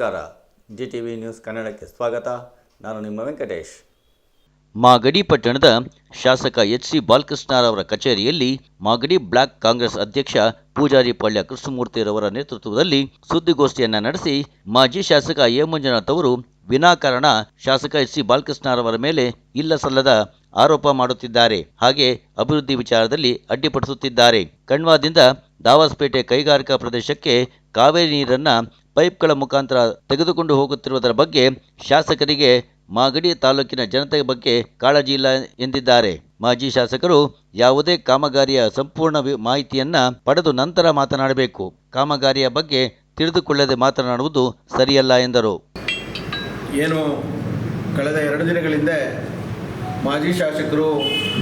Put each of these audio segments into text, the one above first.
ನಮಸ್ಕಾರ. GTV news ಕನ್ನಡಕ್ಕೆ ಸ್ವಾಗತ. ನಾನು ನಿಮ್ಮ ವೆಂಕಟೇಶ್. ಮಾಗಡಿ ಪಟ್ಟಣದ ಶಾಸಕ HC ಬಾಲಕೃಷ್ಣರವರ ಕಚೇರಿಯಲ್ಲಿ ಮಾಗಡಿ ಬ್ಲಾಕ್ ಕಾಂಗ್ರೆಸ್ ಅಧ್ಯಕ್ಷ ಪೂಜಾರಿ ಪಳ್ಯ ಕೃಷ್ಣಮೂರ್ತಿರವರ ನೇತೃತ್ವದಲ್ಲಿ ಸುದ್ದಿಗೋಷ್ಠಿಯನ್ನ ನಡೆಸಿ ಮಾಜಿ ಶಾಸಕ ಎ ಮಂಜುನಾಥ್ ಅವರು ವಿನಾಕಾರಣ ಶಾಸಕ HC ಬಾಲಕೃಷ್ಣರವರ ಮೇಲೆ ಇಲ್ಲಸಲ್ಲದ ಆರೋಪ ಮಾಡುತ್ತಿದ್ದಾರೆ. ಹಾಗೆ ಅಭಿವೃದ್ಧಿ ವಿಚಾರದಲ್ಲಿ ಅಡ್ಡಿಪಡಿಸುತ್ತಿದ್ದಾರೆ. ಕಣ್ವಾದಿಂದ ದಾವಸ್ಪೇಟೆ ಕೈಗಾರಿಕಾ ಪ್ರದೇಶಕ್ಕೆ ಕಾವೇರಿ ನೀರನ್ನ ಪೈಪ್ಗಳ ಮುಖಾಂತರ ತೆಗೆದುಕೊಂಡು ಹೋಗುತ್ತಿರುವುದರ ಬಗ್ಗೆ ಶಾಸಕರಿಗೆ ಮಾಗಡಿ ತಾಲೂಕಿನ ಜನತೆಯ ಬಗ್ಗೆ ಕಾಳಜಿ ಇಲ್ಲ ಎಂದಿದ್ದಾರೆ. ಮಾಜಿ ಶಾಸಕರು ಯಾವುದೇ ಕಾಮಗಾರಿಯ ಸಂಪೂರ್ಣ ಮಾಹಿತಿಯನ್ನ ಪಡೆದು ನಂತರ ಮಾತನಾಡಬೇಕು. ಕಾಮಗಾರಿಯ ಬಗ್ಗೆ ತಿಳಿದುಕೊಳ್ಳದೆ ಮಾತನಾಡುವುದು ಸರಿಯಲ್ಲ ಎಂದರು. ಏನು ಕಳೆದ 2 ದಿನಗಳಿಂದ ಮಾಜಿ ಶಾಸಕರು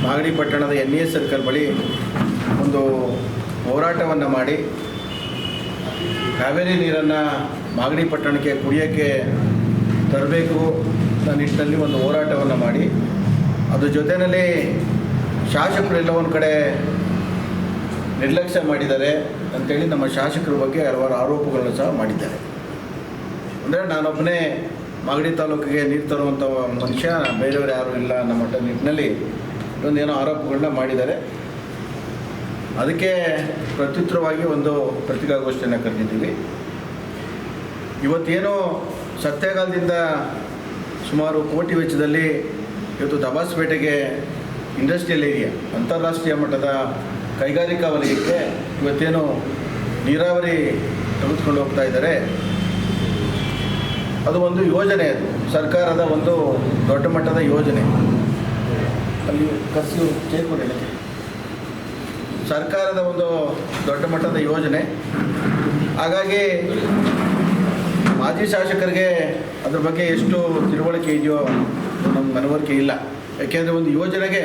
ಮಾಗಡಿ ಪಟ್ಟಣದ NEA ಸರ್ಕಲ್ ಬಳಿ ಒಂದು ಹೋರಾಟವನ್ನು ಮಾಡಿ ಕಾವೇರಿ ನೀರನ್ನು ಮಾಗಡಿ ಪಟ್ಟಣಕ್ಕೆ ಕುಡಿಯೋಕ್ಕೆ ತರಬೇಕು ಅನ್ನೋ ನಿಟ್ಟಿನಲ್ಲಿ ಒಂದು ಹೋರಾಟವನ್ನು ಮಾಡಿ ಅದ್ರ ಜೊತೆಯಲ್ಲಿ ಶಾಸಕರೆಲ್ಲ ಒಂದು ಕಡೆ ನಿರ್ಲಕ್ಷ್ಯ ಮಾಡಿದ್ದಾರೆ ಅಂಥೇಳಿ ನಮ್ಮ ಶಾಸಕರ ಬಗ್ಗೆ ಹಲವಾರು ಆರೋಪಗಳನ್ನು ಸಹ ಮಾಡಿದ್ದಾರೆ. ಅಂದರೆ ನಾನೊಬ್ಬನೇ ಮಾಗಡಿ ತಾಲೂಕಿಗೆ ನೀರು ತರುವಂಥ ಮನುಷ್ಯ, ಬೇರೆಯವರು ಯಾರೂ ಇಲ್ಲ ಅನ್ನೋ ಮಟ್ಟ ನಿಟ್ಟಿನಲ್ಲಿ ಒಂದೇನೋ ಆರೋಪಗಳನ್ನ ಮಾಡಿದ್ದಾರೆ. ಅದಕ್ಕೆ ಪ್ರತ್ಯುತ್ತರವಾಗಿ ಒಂದು ಪತ್ರಿಕಾಗೋಷ್ಠಿಯನ್ನು ಕರೆದಿದ್ದೀವಿ. ಇವತ್ತೇನು ಸತ್ಯಗಾಲದಿಂದ ಸುಮಾರು ಕೋಟಿ ವೆಚ್ಚದಲ್ಲಿ ಇವತ್ತು ದಾಬಸ್ಪೇಟೆಗೆ ಇಂಡಸ್ಟ್ರಿಯಲ್ ಏರಿಯಾ ಅಂತಾರಾಷ್ಟ್ರೀಯ ಮಟ್ಟದ ಕೈಗಾರಿಕಾ ವಲಯಕ್ಕೆ ಇವತ್ತೇನು ನೀರಾವರಿ ತೆಗೆದುಕೊಂಡು ಹೋಗ್ತಾ ಇದ್ದಾರೆ, ಅದು ಒಂದು ಯೋಜನೆ, ಅದು ಸರ್ಕಾರದ ಒಂದು ದೊಡ್ಡ ಮಟ್ಟದ ಯೋಜನೆ. ಅಲ್ಲಿ ಕಸಿ ಚೇರ್ಕೊಂಡಿಲ್ಲ, ಸರ್ಕಾರದ ಒಂದು ದೊಡ್ಡ ಮಟ್ಟದ ಯೋಜನೆ. ಹಾಗಾಗಿ ಮಾಜಿ ಶಾಸಕರಿಗೆ ಅದ್ರ ಬಗ್ಗೆ ಎಷ್ಟು ತಿಳುವಳಿಕೆ ಇದೆಯೋ ನಮ್ಮ ಮನವರಿಕೆ ಇಲ್ಲ. ಯಾಕೆಂದರೆ ಒಂದು ಯೋಜನೆಗೆ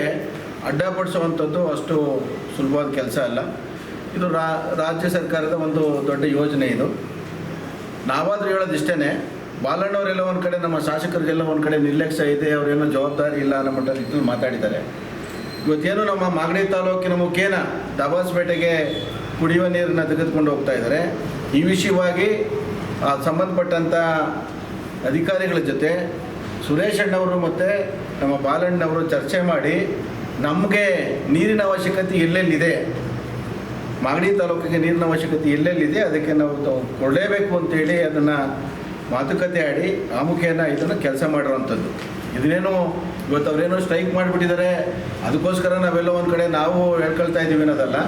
ಅಡ್ಡಪಡಿಸುವಂಥದ್ದು ಅಷ್ಟು ಸುಲಭವಾದ ಕೆಲಸ ಅಲ್ಲ. ಇದು ರಾಜ್ಯ ಸರ್ಕಾರದ ಒಂದು ದೊಡ್ಡ ಯೋಜನೆ. ಇದು ನಾವಾದರೂ ಹೇಳೋದಿಷ್ಟೇ, ಬಾಲಣ್ಣವರೆಲ್ಲ ಒಂದು ಕಡೆ, ನಮ್ಮ ಶಾಸಕರಿಗೆಲ್ಲ ಒಂದು ಕಡೆ ನಿರ್ಲಕ್ಷ್ಯ ಇದೆ, ಅವರೇನೋ ಜವಾಬ್ದಾರಿ ಇಲ್ಲ ಅನ್ನೋ ಮಟ್ಟ ರೀತಿಯಲ್ಲಿ ಮಾತಾಡಿದ್ದಾರೆ. ಇವತ್ತೇನು ನಮ್ಮ ಮಾಗಡಿ ತಾಲೂಕಿನ ಮುಖೇನ ದಾಬಸ್ಪೇಟೆಗೆ ಕುಡಿಯುವ ನೀರನ್ನು ತೆಗೆದುಕೊಂಡು ಹೋಗ್ತಾ ಇದ್ದಾರೆ. ಈ ವಿಷಯವಾಗಿ ಸಂಬಂಧಪಟ್ಟಂಥ ಅಧಿಕಾರಿಗಳ ಜೊತೆ ಸುರೇಶ್ ಅಣ್ಣವರು ಮತ್ತು ನಮ್ಮ ಬಾಲಣ್ಣವರು ಚರ್ಚೆ ಮಾಡಿ ನಮಗೆ ನೀರಿನ ಅವಶ್ಯಕತೆ ಎಲ್ಲೆಲ್ಲಿದೆ, ಮಾಗಡಿ ತಾಲೂಕಿಗೆ ನೀರಿನ ಅವಶ್ಯಕತೆ ಎಲ್ಲೆಲ್ಲಿದೆ, ಅದಕ್ಕೆ ನಾವು ಕೊಡಲೇಬೇಕು ಅಂತೇಳಿ ಅದನ್ನು ಮಾತುಕತೆ ಆಡಿ ಆ ಮುಖೇನ ಇದನ್ನು ಕೆಲಸ ಮಾಡಿರೋವಂಥದ್ದು. ಇದನ್ನೇನು ಇವತ್ತು ಅವರೇನೋ ಸ್ಟ್ರೈಕ್ ಮಾಡಿಬಿಟ್ಟಿದ್ದಾರೆ, ಅದಕ್ಕೋಸ್ಕರ ನಾವೆಲ್ಲ ಒಂದು ಕಡೆ ನಾವು ಹೇಳ್ಕೊಳ್ತಾ ಇದ್ದೀವಿ ಅನ್ನೋದಲ್ಲ.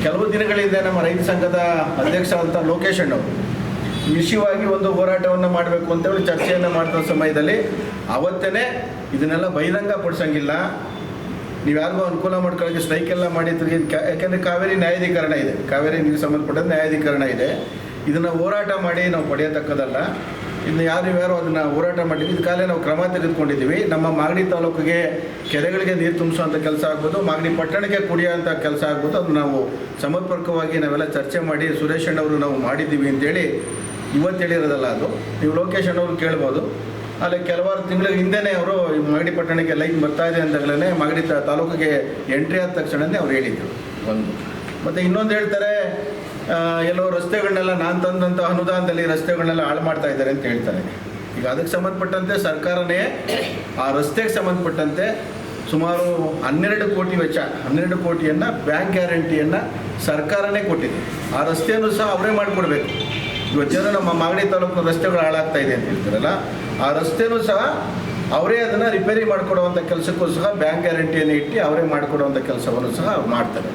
ಕೆಲವು ದಿನಗಳಿಂದ ನಮ್ಮ ರೈತ ಸಂಘದ ಅಧ್ಯಕ್ಷ ಅಂತ ಲೋಕೇಶ್ ಅಣ್ಣವರು ವಿಷಯವಾಗಿ ಒಂದು ಹೋರಾಟವನ್ನು ಮಾಡಬೇಕು ಅಂತೇಳಿ ಚರ್ಚೆಯನ್ನು ಮಾಡ್ತಾ ಸಮಯದಲ್ಲಿ ಅವತ್ತೇ ಇದನ್ನೆಲ್ಲ ಬಹಿರಂಗ ಪಡಿಸೋಂಗಿಲ್ಲ, ನೀವು ಯಾರಿಗೂ ಅನುಕೂಲ ಮಾಡ್ಕೊಳ್ಳೋಕ್ಕೆ ಸ್ಟ್ರೈಕ್ ಎಲ್ಲ ಮಾಡಿದ್ರಿ. ಯಾಕೆಂದರೆ ಕಾವೇರಿ ನ್ಯಾಯಾಧೀಕರಣ ಇದೆ, ಕಾವೇರಿ ನೀರಿಗೆ ಸಂಬಂಧಪಟ್ಟಂತೆ ನ್ಯಾಯಾಧೀಕರಣ ಇದೆ. ಇದನ್ನು ಹೋರಾಟ ಮಾಡಿ ನಾವು ಪಡೆಯತಕ್ಕದಲ್ಲ. ಇನ್ನು ಯಾರು ಅದನ್ನು ಹೋರಾಟ ಮಾಡಿದ್ವಿ, ಇದಕ್ಕಾಗಲೇ ನಾವು ಕ್ರಮ ತೆಗೆದುಕೊಂಡಿದ್ದೀವಿ. ನಮ್ಮ ಮಾಗಡಿ ತಾಲೂಕಿಗೆ ಕೆರೆಗಳಿಗೆ ನೀರು ತುಂಬಿಸುವಂಥ ಕೆಲಸ ಆಗ್ಬೋದು, ಮಾಗಡಿ ಪಟ್ಟಣಕ್ಕೆ ಕುಡಿಯೋಂಥ ಕೆಲಸ ಆಗ್ಬೋದು, ಅದು ನಾವು ಸಮರ್ಪಕವಾಗಿ ನಾವೆಲ್ಲ ಚರ್ಚೆ ಮಾಡಿ ಸುರೇಶ್ ಅಣ್ಣವರು ನಾವು ಮಾಡಿದ್ದೀವಿ ಅಂತೇಳಿ ಇವತ್ತು ಹೇಳಿರೋದಲ್ಲ. ಅದು ನೀವು ಲೋಕೇಶ್ ಅಣ್ಣವ್ರು ಕೇಳ್ಬೋದು. ಅಲ್ಲಿ ಕೆಲವಾರು ತಿಂಗಳ ಹಿಂದೆಯೇ ಅವರು ಮಾಗಡಿ ಪಟ್ಟಣಕ್ಕೆ ಲೈನ್ ಬರ್ತಾ ಇದೆ ಅಂದಾಗಲೇ ಮಾಗಡಿ ತಾಲೂಕಿಗೆ ಎಂಟ್ರಿ ಆದ ತಕ್ಷಣವೇ ಅವ್ರು ಹೇಳಿದ್ರು ಒಂದು. ಮತ್ತು ಇನ್ನೊಂದು ಹೇಳ್ತಾರೆ, ಎಲ್ಲೋ ರಸ್ತೆಗಳನ್ನೆಲ್ಲ ನಾನು ತಂದಂಥ ಅನುದಾನದಲ್ಲಿ ರಸ್ತೆಗಳನ್ನೆಲ್ಲ ಹಾಳು ಮಾಡ್ತಾ ಇದ್ದಾರೆ ಅಂತ ಹೇಳ್ತಾರೆ. ಈಗ ಅದಕ್ಕೆ ಸಂಬಂಧಪಟ್ಟಂತೆ ಸರ್ಕಾರನೇ ಆ ರಸ್ತೆಗೆ ಸಂಬಂಧಪಟ್ಟಂತೆ ಸುಮಾರು 12 ಕೋಟಿ ವೆಚ್ಚ, 12 ಕೋಟಿಯನ್ನು ಬ್ಯಾಂಕ್ ಗ್ಯಾರಂಟಿಯನ್ನು ಸರ್ಕಾರನೇ ಕೊಟ್ಟಿದೆ. ಆ ರಸ್ತೆಯನ್ನು ಸಹ ಅವರೇ ಮಾಡಿಕೊಡ್ಬೇಕು. ಇವತ್ತೇನೋ ನಮ್ಮ ಮಾಗಡಿ ತಾಲೂಕಿನ ರಸ್ತೆಗಳು ಹಾಳಾಗ್ತಾ ಇದೆ ಅಂತ ಹೇಳ್ತಾರಲ್ಲ, ಆ ರಸ್ತೆನೂ ಸಹ ಅವರೇ ಅದನ್ನು ರಿಪೇರಿ ಮಾಡಿಕೊಡುವಂಥ ಕೆಲಸಕ್ಕೂ ಸಹ ಬ್ಯಾಂಕ್ ಗ್ಯಾರಂಟಿಯನ್ನು ಇಟ್ಟು ಅವರೇ ಮಾಡಿಕೊಡುವಂಥ ಕೆಲಸವನ್ನು ಸಹ ಮಾಡ್ತಾರೆ.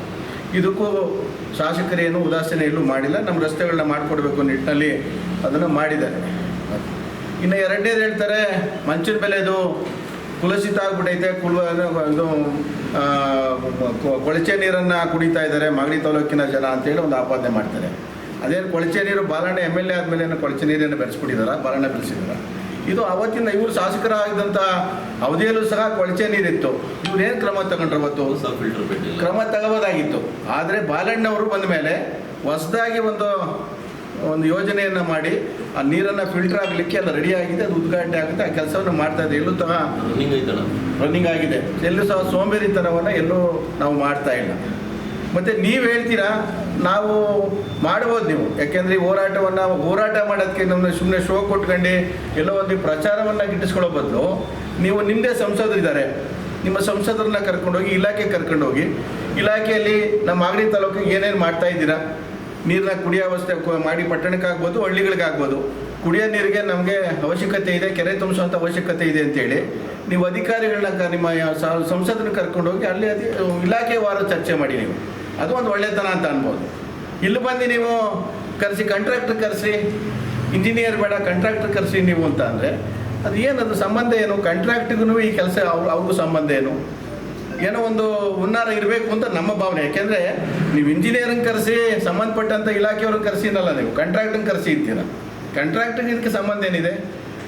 ಇದಕ್ಕೂ ಶಾಸಕರೇನು ಉದಾಸೀನ ಎಲ್ಲೂ ಮಾಡಿಲ್ಲ. ನಮ್ಮ ರಸ್ತೆಗಳನ್ನ ಮಾಡಿಕೊಡ್ಬೇಕು ನಿಟ್ಟಿನಲ್ಲಿ ಅದನ್ನು ಮಾಡಿದ್ದಾರೆ. ಇನ್ನು ಎರಡನೇದು ಹೇಳ್ತಾರೆ, ಮಂಚಿನ ಬೆಲೆದು ಕುಲಸಿತ ಆಗಿಬಿಟ್ಟೈತೆ, ಇದು ಕೊಳಚೆ ನೀರನ್ನು ಕುಡಿತಾ ಇದ್ದಾರೆ ಮಾಗಡಿ ತಾಲೂಕಿನ ಜನ ಅಂತೇಳಿ ಒಂದು ಆಪಾದನೆ ಮಾಡ್ತಾರೆ. ಅದೇನು ಕೊಳಚೆ ನೀರು ಬಾಲಣ್ಣ MLA ಆದಮೇಲೆ ಕೊಳಚೆ ನೀರನ್ನು ಬೆಳೆಸ್ಬಿಟ್ಟಿದ್ದಾರೆ, ಬಾಲಣ್ಣ ಬೆಳೆಸಿದ್ದಾರೆ. ಇದು ಅವತ್ತಿಂದ ಇವರು ಶಾಸಕರಾಗಿದ್ದಂಥ ಅವಧಿಯಲ್ಲೂ ಸಹ ಕೊಳಚೆ ನೀರಿತ್ತು. ಇವ್ರೇನು ಕ್ರಮ ತಗೊಂಡ್ರು? ಅವತ್ತು ಕ್ರಮ ತಗೋಬೋದಾಗಿತ್ತು. ಆದರೆ ಬಾಲಣ್ಣವರು ಬಂದ ಮೇಲೆ ಹೊಸದಾಗಿ ಒಂದು ಯೋಜನೆಯನ್ನು ಮಾಡಿ ಆ ನೀರನ್ನು ಫಿಲ್ಟರ್ ಆಗಲಿಕ್ಕೆ ಎಲ್ಲ ರೆಡಿ ಆಗಿದೆ, ಅದು ಉದ್ಘಾಟನೆ ಆಗುತ್ತೆ, ಆ ಕೆಲಸವನ್ನು ಮಾಡ್ತಾ ಇದೆ. ಎಲ್ಲೂ ಸಹ ರನ್ನಿಂಗ್ ಆಗಿದೆ. ಎಲ್ಲೂ ಸಹ ಸೋಂಬೇರಿತನವನ್ನು ಎಲ್ಲೂ ನಾವು ಮಾಡ್ತಾ ಇಲ್ಲ. ಮತ್ತು ನೀವು ಹೇಳ್ತೀರಾ ನಾವು ಮಾಡ್ಬೋದು ನೀವು, ಯಾಕೆಂದರೆ ಈ ಹೋರಾಟ ಮಾಡೋದಕ್ಕೆ ನಮ್ಮನ್ನ ಸುಮ್ಮನೆ ಶೋ ಕೊಟ್ಕೊಂಡು ಎಲ್ಲೋ ಒಂದು ಪ್ರಚಾರವನ್ನು ಗಿಟ್ಟಿಸ್ಕೊಳ್ಳೋ ಬದಲು ನೀವು ನಿಮ್ಮದೇ ಸಂಸದರಿದ್ದಾರೆ, ನಿಮ್ಮ ಸಂಸದರನ್ನ ಕರ್ಕೊಂಡೋಗಿ ಇಲಾಖೆಗೆ ಕರ್ಕೊಂಡೋಗಿ ಇಲಾಖೆಯಲ್ಲಿ ನಮ್ಮ ಮಾಗಡಿ ತಾಲೂಕಿಗೆ ಏನೇನು ಮಾಡ್ತಾ ಇದ್ದೀರಾ, ನೀರನ್ನ ಕುಡಿಯೋ ವ್ಯವಸ್ಥೆ ಮಾಡಿ ಪಟ್ಟಣಕ್ಕಾಗ್ಬೋದು ಹಳ್ಳಿಗಳಿಗಾಗ್ಬೋದು, ಕುಡಿಯೋ ನೀರಿಗೆ ನಮಗೆ ಅವಶ್ಯಕತೆ ಇದೆ, ಕೆರೆ ತುಂಬಿಸುವಂಥ ಅವಶ್ಯಕತೆ ಇದೆ ಅಂತೇಳಿ ನೀವು ಅಧಿಕಾರಿಗಳನ್ನ ನಿಮ್ಮ ಸಂಸದರನ್ನ ಕರ್ಕೊಂಡೋಗಿ ಅಲ್ಲಿ ಇಲಾಖೆ ವಾರ ಚರ್ಚೆ ಮಾಡಿ ನೀವು, ಅದು ಒಂದು ಒಳ್ಳೆತನ ಅಂತ ಅನ್ಬೋದು. ಇಲ್ಲಿ ಬಂದು ನೀವು ಕರೆಸಿ ಕಾಂಟ್ರಾಕ್ಟರ್ ಕರೆಸಿ, ಇಂಜಿನಿಯರ್ ಬೇಡ ಕಾಂಟ್ರಾಕ್ಟರ್ ಕರೆಸಿ ನೀವು ಅಂತ ಅಂದರೆ ಅದು ಏನದು ಸಂಬಂಧ ಏನು? ಕಾಂಟ್ರಾಕ್ಟಿಗೂ ಈ ಕೆಲಸ ಅವ್ರಿಗೂ ಸಂಬಂಧ ಏನೋ ಒಂದು ಹುನ್ನಾರ ಇರಬೇಕು ಅಂತ ನಮ್ಮ ಭಾವನೆ. ಯಾಕೆಂದರೆ ನೀವು ಇಂಜಿನಿಯರಿಂಗ್ ಕರೆಸಿ ಸಂಬಂಧಪಟ್ಟಂಥ ಇಲಾಖೆಯವ್ರಿಗೆ ಕರೆಸಿನಲ್ಲ, ನೀವು ಕಾಂಟ್ರಾಕ್ಟಂಗೆ ಕರೆಸಿ ಇರ್ತೀರ. ಕಾಂಟ್ರಾಕ್ಟಿಗೆ ಇದಕ್ಕೆ ಸಂಬಂಧ ಏನಿದೆ?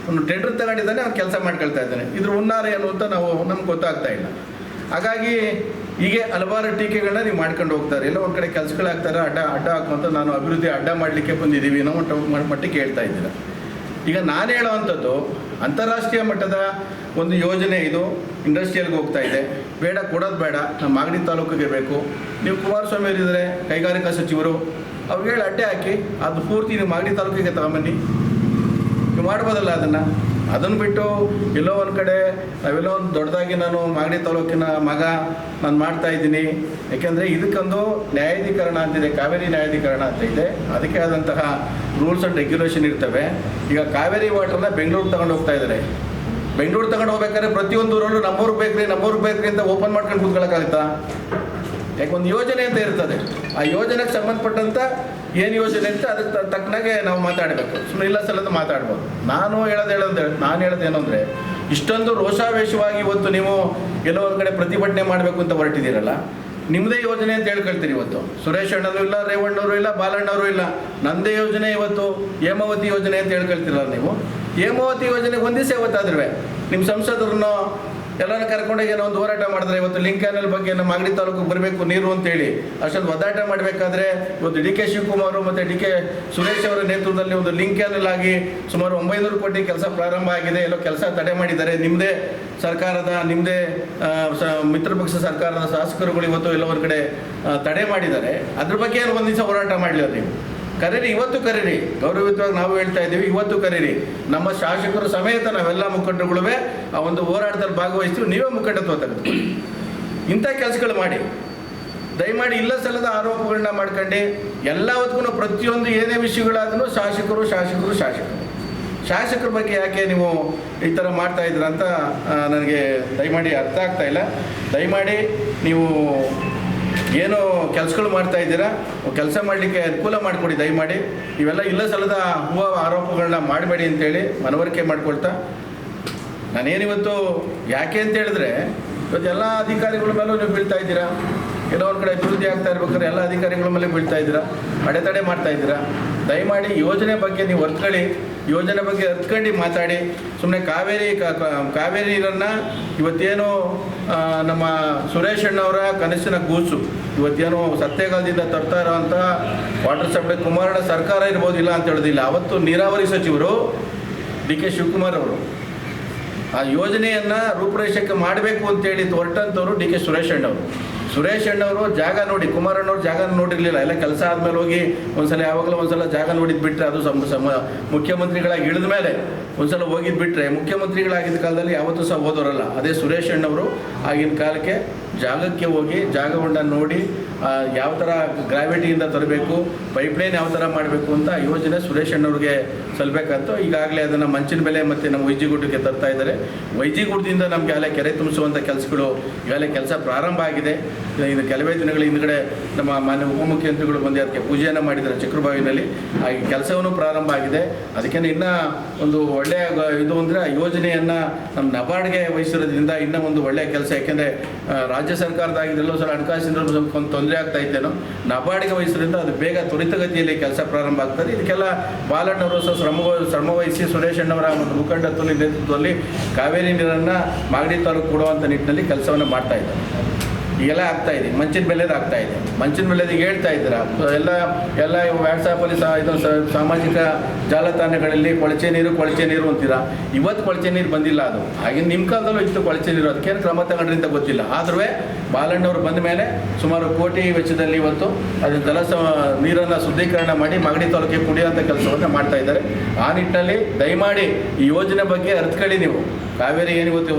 ಒಂದು ಟೆಂಡರ್ ತಗೊಂಡಿದ್ದಾನೆ, ಅವ್ನು ಕೆಲಸ ಮಾಡ್ಕೊಳ್ತಾ ಇದ್ದಾನೆ, ಇದ್ರ ಹುನ್ನಾರ ಏನು ಅಂತ ನಮ್ಗೆ ಗೊತ್ತಾಗ್ತಾ ಇಲ್ಲ. ಹಾಗಾಗಿ ಹೀಗೆ ಹಲವಾರು ಟೀಕೆಗಳನ್ನ ನೀವು ಮಾಡ್ಕೊಂಡು ಹೋಗ್ತಾರೆ. ಎಲ್ಲ ಒಂದು ಕಡೆ ಕೆಲಸಗಳಾಗ್ತಾರೆ, ಅಡ್ಡ ಹಾಕುವಂಥ ನಾನು ಅಭಿವೃದ್ಧಿ ಅಡ್ಡ ಮಾಡಲಿಕ್ಕೆ ಬಂದಿದ್ದೀವಿ ಅನ್ನೋ ಮಟ್ಟಿಗೆ ಹೇಳ್ತಾ ಇದ್ದೀರ. ಈಗ ನಾನು ಹೇಳೋವಂಥದ್ದು ಅಂತಾರಾಷ್ಟ್ರೀಯ ಮಟ್ಟದ ಒಂದು ಯೋಜನೆ, ಇದು ಇಂಡಸ್ಟ್ರಿಯಲ್ಗೆ ಹೋಗ್ತಾ ಇದೆ, ಬೇಡ ಕೊಡೋದು ಬೇಡ, ನಮ್ಮ ಮಾಗಡಿ ತಾಲೂಕಿಗೆ ಬೇಕು. ನೀವು ಕುಮಾರಸ್ವಾಮಿ ಅವರಿದ್ದಾರೆ ಕೈಗಾರಿಕಾ ಸಚಿವರು, ಅವ್ರಿಗೆ ಹೇಳಿ ಅಡ್ಡೆ ಹಾಕಿ ಅದು ಪೂರ್ತಿ ನೀವು ಮಾಗಡಿ ತಾಲೂಕಿಗೆ ತಗೊಂಬನ್ನಿ, ನೀವು ಮಾಡ್ಬೋದಲ್ಲ ಅದನ್ನು ಬಿಟ್ಟು ಎಲ್ಲೋ ಒಂದು ಕಡೆ ನಾವೆಲ್ಲೋ ಒಂದು ದೊಡ್ಡದಾಗಿ ನಾನು ಮಾಗಡಿ ತಾಲೂಕಿನ ಮಗ ನಾನು ಮಾಡ್ತಾ ಇದ್ದೀನಿ. ಯಾಕೆಂದರೆ ಇದಕ್ಕೊಂದು ನ್ಯಾಯಾಧೀಕರಣ ಅಂತಿದೆ, ಕಾವೇರಿ ನ್ಯಾಯಾಧೀಕರಣ ಅಂತ ಇದೆ, ಅದಕ್ಕೆ ಆದಂತಹ ರೂಲ್ಸ್ ಆ್ಯಂಡ್ ರೆಗ್ಯುಲೇಷನ್ ಇರ್ತವೆ. ಈಗ ಕಾವೇರಿ ವಾಟರ್ನ ಬೆಂಗಳೂರು ತಗೊಂಡು ಹೋಗ್ತಾ ಇದ್ದಾರೆ. ಬೆಂಗಳೂರು ತಗೊಂಡು ಹೋಗ್ಬೇಕಾದ್ರೆ ಪ್ರತಿಯೊಂದು ಊರಲ್ಲೂ ನಮ್ಮೂರಿಗೆ ಬೇಕ್ರಿ ಅಂತ ಓಪನ್ ಮಾಡ್ಕೊಂಡು ಕೂತ್ಕೊಳ್ಳೋಕ್ಕಾಗುತ್ತಾ? ಯಾಕೆ ಒಂದು ಯೋಜನೆ ಅಂತ ಇರ್ತದೆ, ಆ ಯೋಜನೆಗೆ ಸಂಬಂಧಪಟ್ಟಂಥ ಏನು ಯೋಜನೆ ಅಂತ ಅದಕ್ಕೆ ತಕ್ಕನಾಗೆ ನಾವು ಮಾತಾಡಬೇಕು, ಸುಮ್ಮನೆ ಇಲ್ಲ ಸಲ್ಲದ ಮಾತಾಡ್ಬೋದು. ನಾನು ಹೇಳೋದೇನು ಅಂದರೆ ಇಷ್ಟೊಂದು ರೋಷಾವೇಶವಾಗಿ ಇವತ್ತು ನೀವು ಎಲ್ಲೋ ಒಂದು ಕಡೆ ಪ್ರತಿಭಟನೆ ಮಾಡಬೇಕು ಅಂತ ಹೊರಟಿದ್ದೀರಲ್ಲ, ನಿಮ್ಮದೇ ಯೋಜನೆ ಅಂತ ಹೇಳ್ಕೊಳ್ತೀರಿ. ಇವತ್ತು ಸುರೇಶ್ ಅಣ್ಣವರು ಇಲ್ಲ, ರೇವಣ್ಣವರು ಇಲ್ಲ, ಬಾಲಣ್ಣವರು ಇಲ್ಲ, ನನ್ನದೇ ಯೋಜನೆ ಇವತ್ತು ಹೇಮಾವತಿ ಯೋಜನೆ ಅಂತ ಹೇಳ್ಕೊಳ್ತೀರಲ್ಲ ನೀವು. ಹೇಮಾವತಿ ಯೋಜನೆಗೆ ಒಂದಿವಸ ಇವತ್ತಾದ್ರೂ ನಿಮ್ಮ ಸಂಸದರನ್ನು ಎಲ್ಲರೂ ಕರ್ಕೊಂಡೋಗಿ ಏನೋ ಒಂದು ಹೋರಾಟ ಮಾಡಿದ್ರೆ, ಇವತ್ತು ಲಿಂಕ್ ಕ್ಯಾನಲ್ ಬಗ್ಗೆ ನಮ್ಮ ಮಾಗಡಿ ತಾಲೂಕಿಗೆ ಬರಬೇಕು ನೀರು ಅಂತೇಳಿ ಅಷ್ಟೊಂದು ಒದ್ದಾಟ ಮಾಡಬೇಕಾದ್ರೆ ಇವತ್ತು ಡಿ ಕೆ ಶಿವಕುಮಾರ್ ಮತ್ತು ಡಿ ಕೆ ಸುರೇಶ್ ಅವರ ನೇತೃತ್ವದಲ್ಲಿ ಒಂದು ಲಿಂಕ್ ಕ್ಯಾನಲ್ ಆಗಿ ಸುಮಾರು 900 ಕೋಟಿ ಕೆಲಸ ಪ್ರಾರಂಭ ಆಗಿದೆ. ಎಲ್ಲೋ ಕೆಲಸ ತಡೆ ಮಾಡಿದ್ದಾರೆ. ನಿಮ್ಮದೇ ಸರ್ಕಾರದ, ನಿಮ್ಮದೇ ಮಿತ್ರ ಪಕ್ಷ ಸರ್ಕಾರದ ಶಾಸಕರುಗಳು ಇವತ್ತು ಎಲ್ಲೋ ಒಂದು ಕಡೆ ತಡೆ ಮಾಡಿದ್ದಾರೆ. ಅದ್ರ ಬಗ್ಗೆ ಏನು ಒಂದು ದಿವಸ ಹೋರಾಟ ಮಾಡಲಿಲ್ಲ ನೀವು. ಕರೀರಿ, ಇವತ್ತು ಕರೀರಿ, ಗೌರವಯುತವಾಗಿ ನಾವು ಹೇಳ್ತಾ ಇದ್ದೀವಿ, ಇವತ್ತು ಕರೀರಿ. ನಮ್ಮ ಶಾಸಕರು ಸಮೇತ ನಾವೆಲ್ಲ ಮುಖಂಡರುಗಳೇ ಆ ಒಂದು ಹೋರಾಟದಲ್ಲಿ ಭಾಗವಹಿಸ್ತೀವಿ. ನೀವೇ ಮುಖಂಡತ್ವ ತೆಗೆದುಕೊಳ್ಳಿ, ಇಂಥ ಕೆಲಸಗಳು ಮಾಡಿ. ದಯಮಾಡಿ ಇಲ್ಲ ಸಲ್ಲದ ಆರೋಪಗಳನ್ನ ಮಾಡ್ಕೊಂಡು ಎಲ್ಲ ಹೊತ್ತಿಗೂ ಪ್ರತಿಯೊಂದು ಏನೇ ವಿಷಯಗಳಾದ್ರೂ ಶಾಸಕರ ಬಗ್ಗೆ ಯಾಕೆ ನೀವು ಈ ಥರ ಮಾಡ್ತಾ ಇದ್ದೀರ ಅಂತ ನನಗೆ ದಯಮಾಡಿ ಅರ್ಥ ಆಗ್ತಾ ಇಲ್ಲ. ದಯಮಾಡಿ ನೀವು ಏನು ಕೆಲಸಗಳು ಮಾಡ್ತಾ ಇದ್ದೀರಾ, ಕೆಲಸ ಮಾಡಲಿಕ್ಕೆ ಅನುಕೂಲ ಮಾಡಿಕೊಡಿ. ದಯಮಾಡಿ ಇವೆಲ್ಲ ಇಲ್ಲ ಸಲ್ಲದ ಆರೋಪಗಳನ್ನ ಮಾಡಬೇಡಿ ಅಂತೇಳಿ ಮನವರಿಕೆ ಮಾಡ್ಕೊಳ್ತಾ, ನಾನೇನಿವತ್ತು ಯಾಕೆ ಅಂತ ಹೇಳಿದ್ರೆ ಇವತ್ತು ಎಲ್ಲ ಅಧಿಕಾರಿಗಳ ಮೇಲೂ ನೀವು ಬೀಳ್ತಾ ಇದ್ದೀರಾ. ಏನೋ ಒಂದು ಕಡೆ ಅಭಿವೃದ್ಧಿ ಆಗ್ತಾ ಇರ್ಬೇಕಾದ್ರೆ ಎಲ್ಲ ಅಧಿಕಾರಿಗಳ ಮೇಲೆ ಬೀಳ್ತಾ ಇದ್ದೀರಾ, ಅಡೆತಡೆ ಮಾಡ್ತಾ ಇದ್ದೀರಾ. ದಯಮಾಡಿ ಯೋಜನೆ ಬಗ್ಗೆ ನೀವು ಅರ್ತ್ಕೊಳ್ಳಿ, ಯೋಜನೆ ಬಗ್ಗೆ ಅರ್ತ್ಕೊಂಡು ಮಾತಾಡಿ. ಸುಮ್ಮನೆ ಕಾವೇರಿ ನೀರನ್ನು ಇವತ್ತೇನು ನಮ್ಮ ಸುರೇಶ್ ಅಣ್ಣವರ ಕನಸಿನ ಕೂಸು ಇವತ್ತೇನು ಸತ್ಯಗಾಲದಿಂದ ತರ್ತಾ ಇರೋವಂಥ ವಾಟರ್ ಸಪ್ಲೈ ಕುಮಾರಣ್ಣ ಸರ್ಕಾರ ಇರ್ಬೋದಿಲ್ಲ ಅಂತ ಹೇಳೋದಿಲ್ಲ. ಅವತ್ತು ನೀರಾವರಿ ಸಚಿವರು ಡಿ ಕೆ ಶಿವಕುಮಾರ್ ಅವರು ಆ ಯೋಜನೆಯನ್ನು ರೂಪುರೇಷಕ್ಕೆ ಮಾಡಬೇಕು ಅಂತೇಳಿ ಹೊರಟಂಥವ್ರು ಡಿ ಕೆ ಸುರೇಶ್ ಅಣ್ಣವರು ಜಾಗ ನೋಡಿ, ಕುಮಾರಣ್ಣವ್ರು ಜಾಗ ನೋಡಿರಲಿಲ್ಲ. ಎಲ್ಲ ಕೆಲಸ ಆದಮೇಲೆ ಹೋಗಿ ಯಾವಾಗಲೂ ಒಂದ್ಸಲ ಜಾಗ ನೋಡಿದ್ದು ಬಿಟ್ಟರೆ, ಅದು ಮುಖ್ಯಮಂತ್ರಿಗಳಾಗಿ ಇಳಿದ ಮೇಲೆ ಒಂದ್ಸಲ ಹೋಗಿದ್ದು ಬಿಟ್ಟರೆ, ಮುಖ್ಯಮಂತ್ರಿಗಳಾಗಿದ್ದ ಕಾಲದಲ್ಲಿ ಯಾವತ್ತೂ ಸಹ ಹೋದವರಲ್ಲ. ಅದೇ ಸುರೇಶ್ ಅಣ್ಣವರು ಆಗಿನ ಕಾಲಕ್ಕೆ ಜಾಗಕ್ಕೆ ಹೋಗಿ ಜಾಗವನ್ನು ನೋಡಿ ಯಾವ ಥರ ಗ್ರಾವಿಟಿಯಿಂದ ತರಬೇಕು, ಪೈಪ್ಲೈನ್ ಯಾವ ಥರ ಮಾಡಬೇಕು ಅಂತ ಯೋಜನೆ ಸುರೇಶ್ ಅಣ್ಣವ್ರಿಗೆ ಸಲ್ಲಬೇಕಂತ ಈಗಾಗಲೇ ಅದನ್ನು ಮಂಚಿನ ಬೆಲೆ ಮತ್ತು ನಮ್ಮ ವೈಜಿಗುಡ್ಡಕ್ಕೆ ತರ್ತಾ ಇದ್ದಾರೆ. ವೈಜಿಗುಡ್ಡದಿಂದ ನಮಗೆ ಅಲ್ಲೇ ಕೆರೆ ತುಂಬಿಸುವಂಥ ಕೆಲಸಗಳು ಈಗಾಗಲೇ ಕೆಲಸ ಪ್ರಾರಂಭ ಆಗಿದೆ. ಇದು ಕೆಲವೇ ದಿನಗಳ ಹಿಂದುಗಡೆ ನಮ್ಮ ಮಾನ್ಯ ಉಪಮುಖ್ಯಮಂತ್ರಿಗಳು ಬಂದು ಅದಕ್ಕೆ ಪೂಜೆಯನ್ನು ಮಾಡಿದ್ದಾರೆ ಚಕ್ರಬಾವಿನಲ್ಲಿ. ಆ ಕೆಲಸವನ್ನು ಪ್ರಾರಂಭ ಆಗಿದೆ. ಅದಕ್ಕೆ ಇನ್ನೂ ಒಂದು ಒಳ್ಳೆಯ ಇದು ಅಂದರೆ ಆ ಯೋಜನೆಯನ್ನು ನಮ್ಮ ನಬಾರ್ಡ್ಗೆ ವಹಿಸಿರೋದ್ರಿಂದ ಇನ್ನೂ ಒಂದು ಒಳ್ಳೆಯ ಕೆಲಸ. ಯಾಕೆಂದರೆ ರಾಜ್ಯ ಸರ್ಕಾರದಾಗಿದ್ದೆಲ್ಲೋ ಸಲ ಹಣಕಾಸಿನ ಒಂದು ತೊಂದರೆ ಆಗ್ತಾ ಇದ್ದೇನೋ, ನಬಾರ್ಡ್ಗೆ ವಹಿಸೋದ್ರಿಂದ ಅದು ಬೇಗ ತ್ವರಿತಗತಿಯಲ್ಲಿ ಕೆಲಸ ಪ್ರಾರಂಭ ಆಗ್ತದೆ. ಇದಕ್ಕೆಲ್ಲ ಬಾಲಣ್ಣವರು ಸಹ ಶ್ರಮವಹಿಸಿ ಸುರೇಶ್ ಅಣ್ಣವರ ಒಂದು ಮುಖಂಡತ್ವದ ನೇತೃತ್ವದಲ್ಲಿ ಕಾವೇರಿ ನೀರನ್ನು ಮಾಗಡಿ ತಾಲೂಕು ಕೊಡುವಂಥ ನಿಟ್ಟಿನಲ್ಲಿ ಕೆಲಸವನ್ನು ಮಾಡ್ತಾ ಇದ್ದಾರೆ. ಈಗೆಲ್ಲ ಆಗ್ತಾ ಇದೆ, ಮಂಚಿನ ಬೆಲೆದು ಆಗ್ತಾ ಇದೆ. ಮಂಚಿನ ಬೆಲೆದು ಹೇಳ್ತಾ ಇದ್ದೀರಾ ಎಲ್ಲ ವ್ಯಾಟ್ಸಪ್ಪಲ್ಲಿ ಇದೊಂದು ಸಾಮಾಜಿಕ ಜಾಲತಾಣಗಳಲ್ಲಿ ಕೊಳಚೆ ನೀರು ಅಂತೀರಾ. ಇವತ್ತು ಕೊಳಚೆ ನೀರು ಬಂದಿಲ್ಲ. ಅದು ಹಾಗೆ ನಿಮ್ಮ ಕಾಲದಲ್ಲೂ ಇತ್ತು ಕೊಳಚೆ ನೀರು, ಅದಕ್ಕೇನು ಕ್ರಮ ತಗೊಂಡ್ರಿ ಅಂತ ಗೊತ್ತಿಲ್ಲ. ಆದರೂ ಬಾಲಣ್ಣವರು ಬಂದ ಮೇಲೆ ಸುಮಾರು ಕೋಟಿ ವೆಚ್ಚದಲ್ಲಿ ಇವತ್ತು ಅದು ನೀರನ್ನು ಶುದ್ಧೀಕರಣ ಮಾಡಿ ಮಾಗಡಿ ತಾಲೂಕಿಗೆ ಕುಡಿಯುವಂಥ ಕೆಲಸವನ್ನು ಮಾಡ್ತಾ ಇದ್ದಾರೆ. ಆ ನಿಟ್ಟಿನಲ್ಲಿ ದಯಮಾಡಿ ಈ ಯೋಜನೆ ಬಗ್ಗೆ ಅರ್ಥಕೊಳ್ಳಿ. ನೀವು ಕಾವೇರಿ ಏನಿವತ್ತು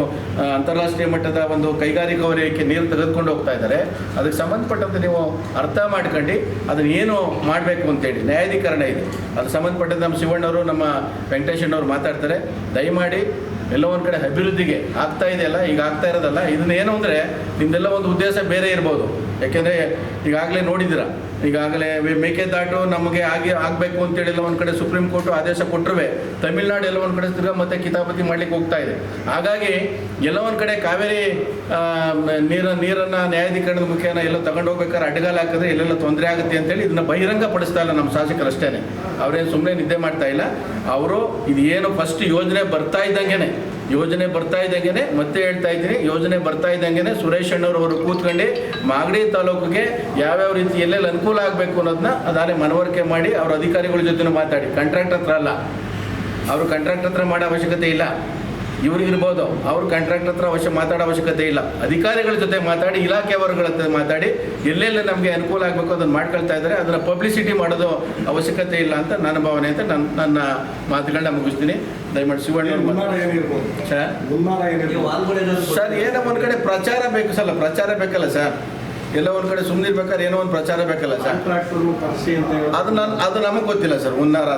ಅಂತಾರಾಷ್ಟ್ರೀಯ ಮಟ್ಟದ ಒಂದು ಕೈಗಾರಿಕಾ ವಲಯಕ್ಕೆ ನೀರು ತೆಗೆದುಕೊಂಡು ಹೋಗ್ತಾ ಇದ್ದಾರೆ, ಅದಕ್ಕೆ ಸಂಬಂಧಪಟ್ಟಂತೆ ನೀವು ಅರ್ಥ ಮಾಡ್ಕೊಂಡು ಅದನ್ನು ಏನು ಮಾಡಬೇಕು ಅಂತೇಳಿ ನ್ಯಾಯಾಧೀಕರಣ ಇದೆ. ಅದು ಸಂಬಂಧಪಟ್ಟಂತೆ ನಮ್ಮ ಶಿವಣ್ಣವರು, ನಮ್ಮ ವೆಂಕಟೇಶಣ್ಣವರು ಮಾತಾಡ್ತಾರೆ. ದಯಮಾಡಿ ಎಲ್ಲೋ ಒಂದು ಕಡೆ ಅಭಿವೃದ್ಧಿಗೆ ಆಗ್ತಾ ಇದೆಯಲ್ಲ, ಈಗ ಆಗ್ತಾ ಇರೋದಲ್ಲ, ಇದನ್ನ ಏನು ಅಂದರೆ ನಿಮ್ದೆಲ್ಲ ಒಂದು ಉದ್ದೇಶ ಬೇರೆ ಇರ್ಬೋದು. ಯಾಕೆಂದರೆ ಈಗಾಗಲೇ ನೋಡಿದ್ದೀರಾ, ಈಗಾಗಲೇ ಮೇಕೆದಾಟು ನಮಗೆ ಆಗಬೇಕು ಅಂತೇಳಿ ಎಲ್ಲ ಒಂದು ಕಡೆ ಸುಪ್ರೀಂ ಕೋರ್ಟು ಆದೇಶ ಕೊಟ್ಟರುವೆ ತಮಿಳ್ನಾಡು ಎಲ್ಲ ಒಂದು ಕಡೆ ತಿರ್ಗಾ ಮತ್ತೆ ಕಿತಾಪತಿ ಮಾಡ್ಲಿಕ್ಕೆ ಹೋಗ್ತಾ ಇದೆ. ಹಾಗಾಗಿ ಎಲ್ಲ ಒಂದು ಕಡೆ ಕಾವೇರಿ ನೀರನ್ನು ನ್ಯಾಯಾಧೀಕರಣದ ಮುಖೇನ ಎಲ್ಲ ತಗೊಂಡು ಹೋಗ್ಬೇಕಾದ್ರೆ ಅಡ್ಡಗಾಲ ಹಾಕಿದ್ರೆ ಎಲ್ಲೆಲ್ಲ ತೊಂದರೆ ಆಗುತ್ತೆ ಅಂತೇಳಿ ಇದನ್ನು ಬಹಿರಂಗ ಪಡಿಸ್ತಾ ಇಲ್ಲ ನಮ್ಮ ಶಾಸಕರಷ್ಟೇ. ಅವರೇನು ಸುಮ್ಮನೆ ನಿದ್ದೆ ಮಾಡ್ತಾ ಇಲ್ಲ. ಅವರು ಇದು ಏನು ಫಸ್ಟ್ ಯೋಜನೆ ಬರ್ತಾ ಇದ್ದಂಗೆ ಮತ್ತೆ ಹೇಳ್ತಾ ಇದ್ದೀನಿ, ಯೋಜನೆ ಬರ್ತಾ ಇದ್ದಂಗೆ ಸುರೇಶ್ ಅಣ್ಣವರು ಕೂತ್ಕೊಂಡು ಮಾಗಡಿ ತಾಲೂಕಿಗೆ ಯಾವ್ಯಾವ ರೀತಿ ಎಲ್ಲೆಲ್ಲಿ ಅನುಕೂಲ ಆಗಬೇಕು ಅನ್ನೋದನ್ನ ಅದಾನೆ ಮನವರಿಕೆ ಮಾಡಿ ಅವ್ರ ಅಧಿಕಾರಿಗಳ ಜೊತೆ ಮಾತಾಡಿ. ಕಾಂಟ್ರಾಕ್ಟ್ ಹತ್ರ ಅಲ್ಲ, ಅವರು ಕಾಂಟ್ರಾಕ್ಟ್ ಹತ್ರ ಮಾಡೋ ಅವಶ್ಯಕತೆ ಇಲ್ಲ. ಇವ್ರಿಗಿರ್ಬೋದು, ಅವ್ರು ಕಾಂಟ್ರಾಕ್ಟ್ ಹತ್ರ ಮಾತಾಡೋ ಅವಶ್ಯಕತೆ ಇಲ್ಲ. ಅಧಿಕಾರಿಗಳ ಜೊತೆ ಮಾತಾಡಿ, ಇಲಾಖೆ ವರ್ಗಗಳ ಜೊತೆ ಮಾತಾಡಿ ಎಲ್ಲೆಲ್ಲ ನಮಗೆ ಅನುಕೂಲ ಆಗಬೇಕು ಅದನ್ನು ಮಾಡ್ಕೊಳ್ತಾ ಇದ್ದಾರೆ. ಅದನ್ನು ಪಬ್ಲಿಸಿಟಿ ಮಾಡೋದು ಅವಶ್ಯಕತೆ ಇಲ್ಲ ಅಂತ ನನ್ನ ಭಾವನೆ ಅಂತ ನನ್ನ ಮಾತುಗಳನ್ನ ಮುಗಿಸ್ತೀನಿ. ದಯಮಾಡಿ ಶಿವಣ್ಣ ಸರ್, ಏನೋ ಒಂದು ಕಡೆ ಪ್ರಚಾರ ಬೇಕು ಸಲ, ಪ್ರಚಾರ ಬೇಕಲ್ಲ ಸರ್. ಎಲ್ಲ ಒಂದು ಕಡೆ ಸುಮ್ಮನೆ ಇರ್ಬೇಕಾದ್ರೆ ಏನೋ ಒಂದು ಪ್ರಚಾರ ಬೇಕಲ್ಲ ಸರ್. ಅದು ನಮಗೆ ಗೊತ್ತಿಲ್ಲ ಸರ್,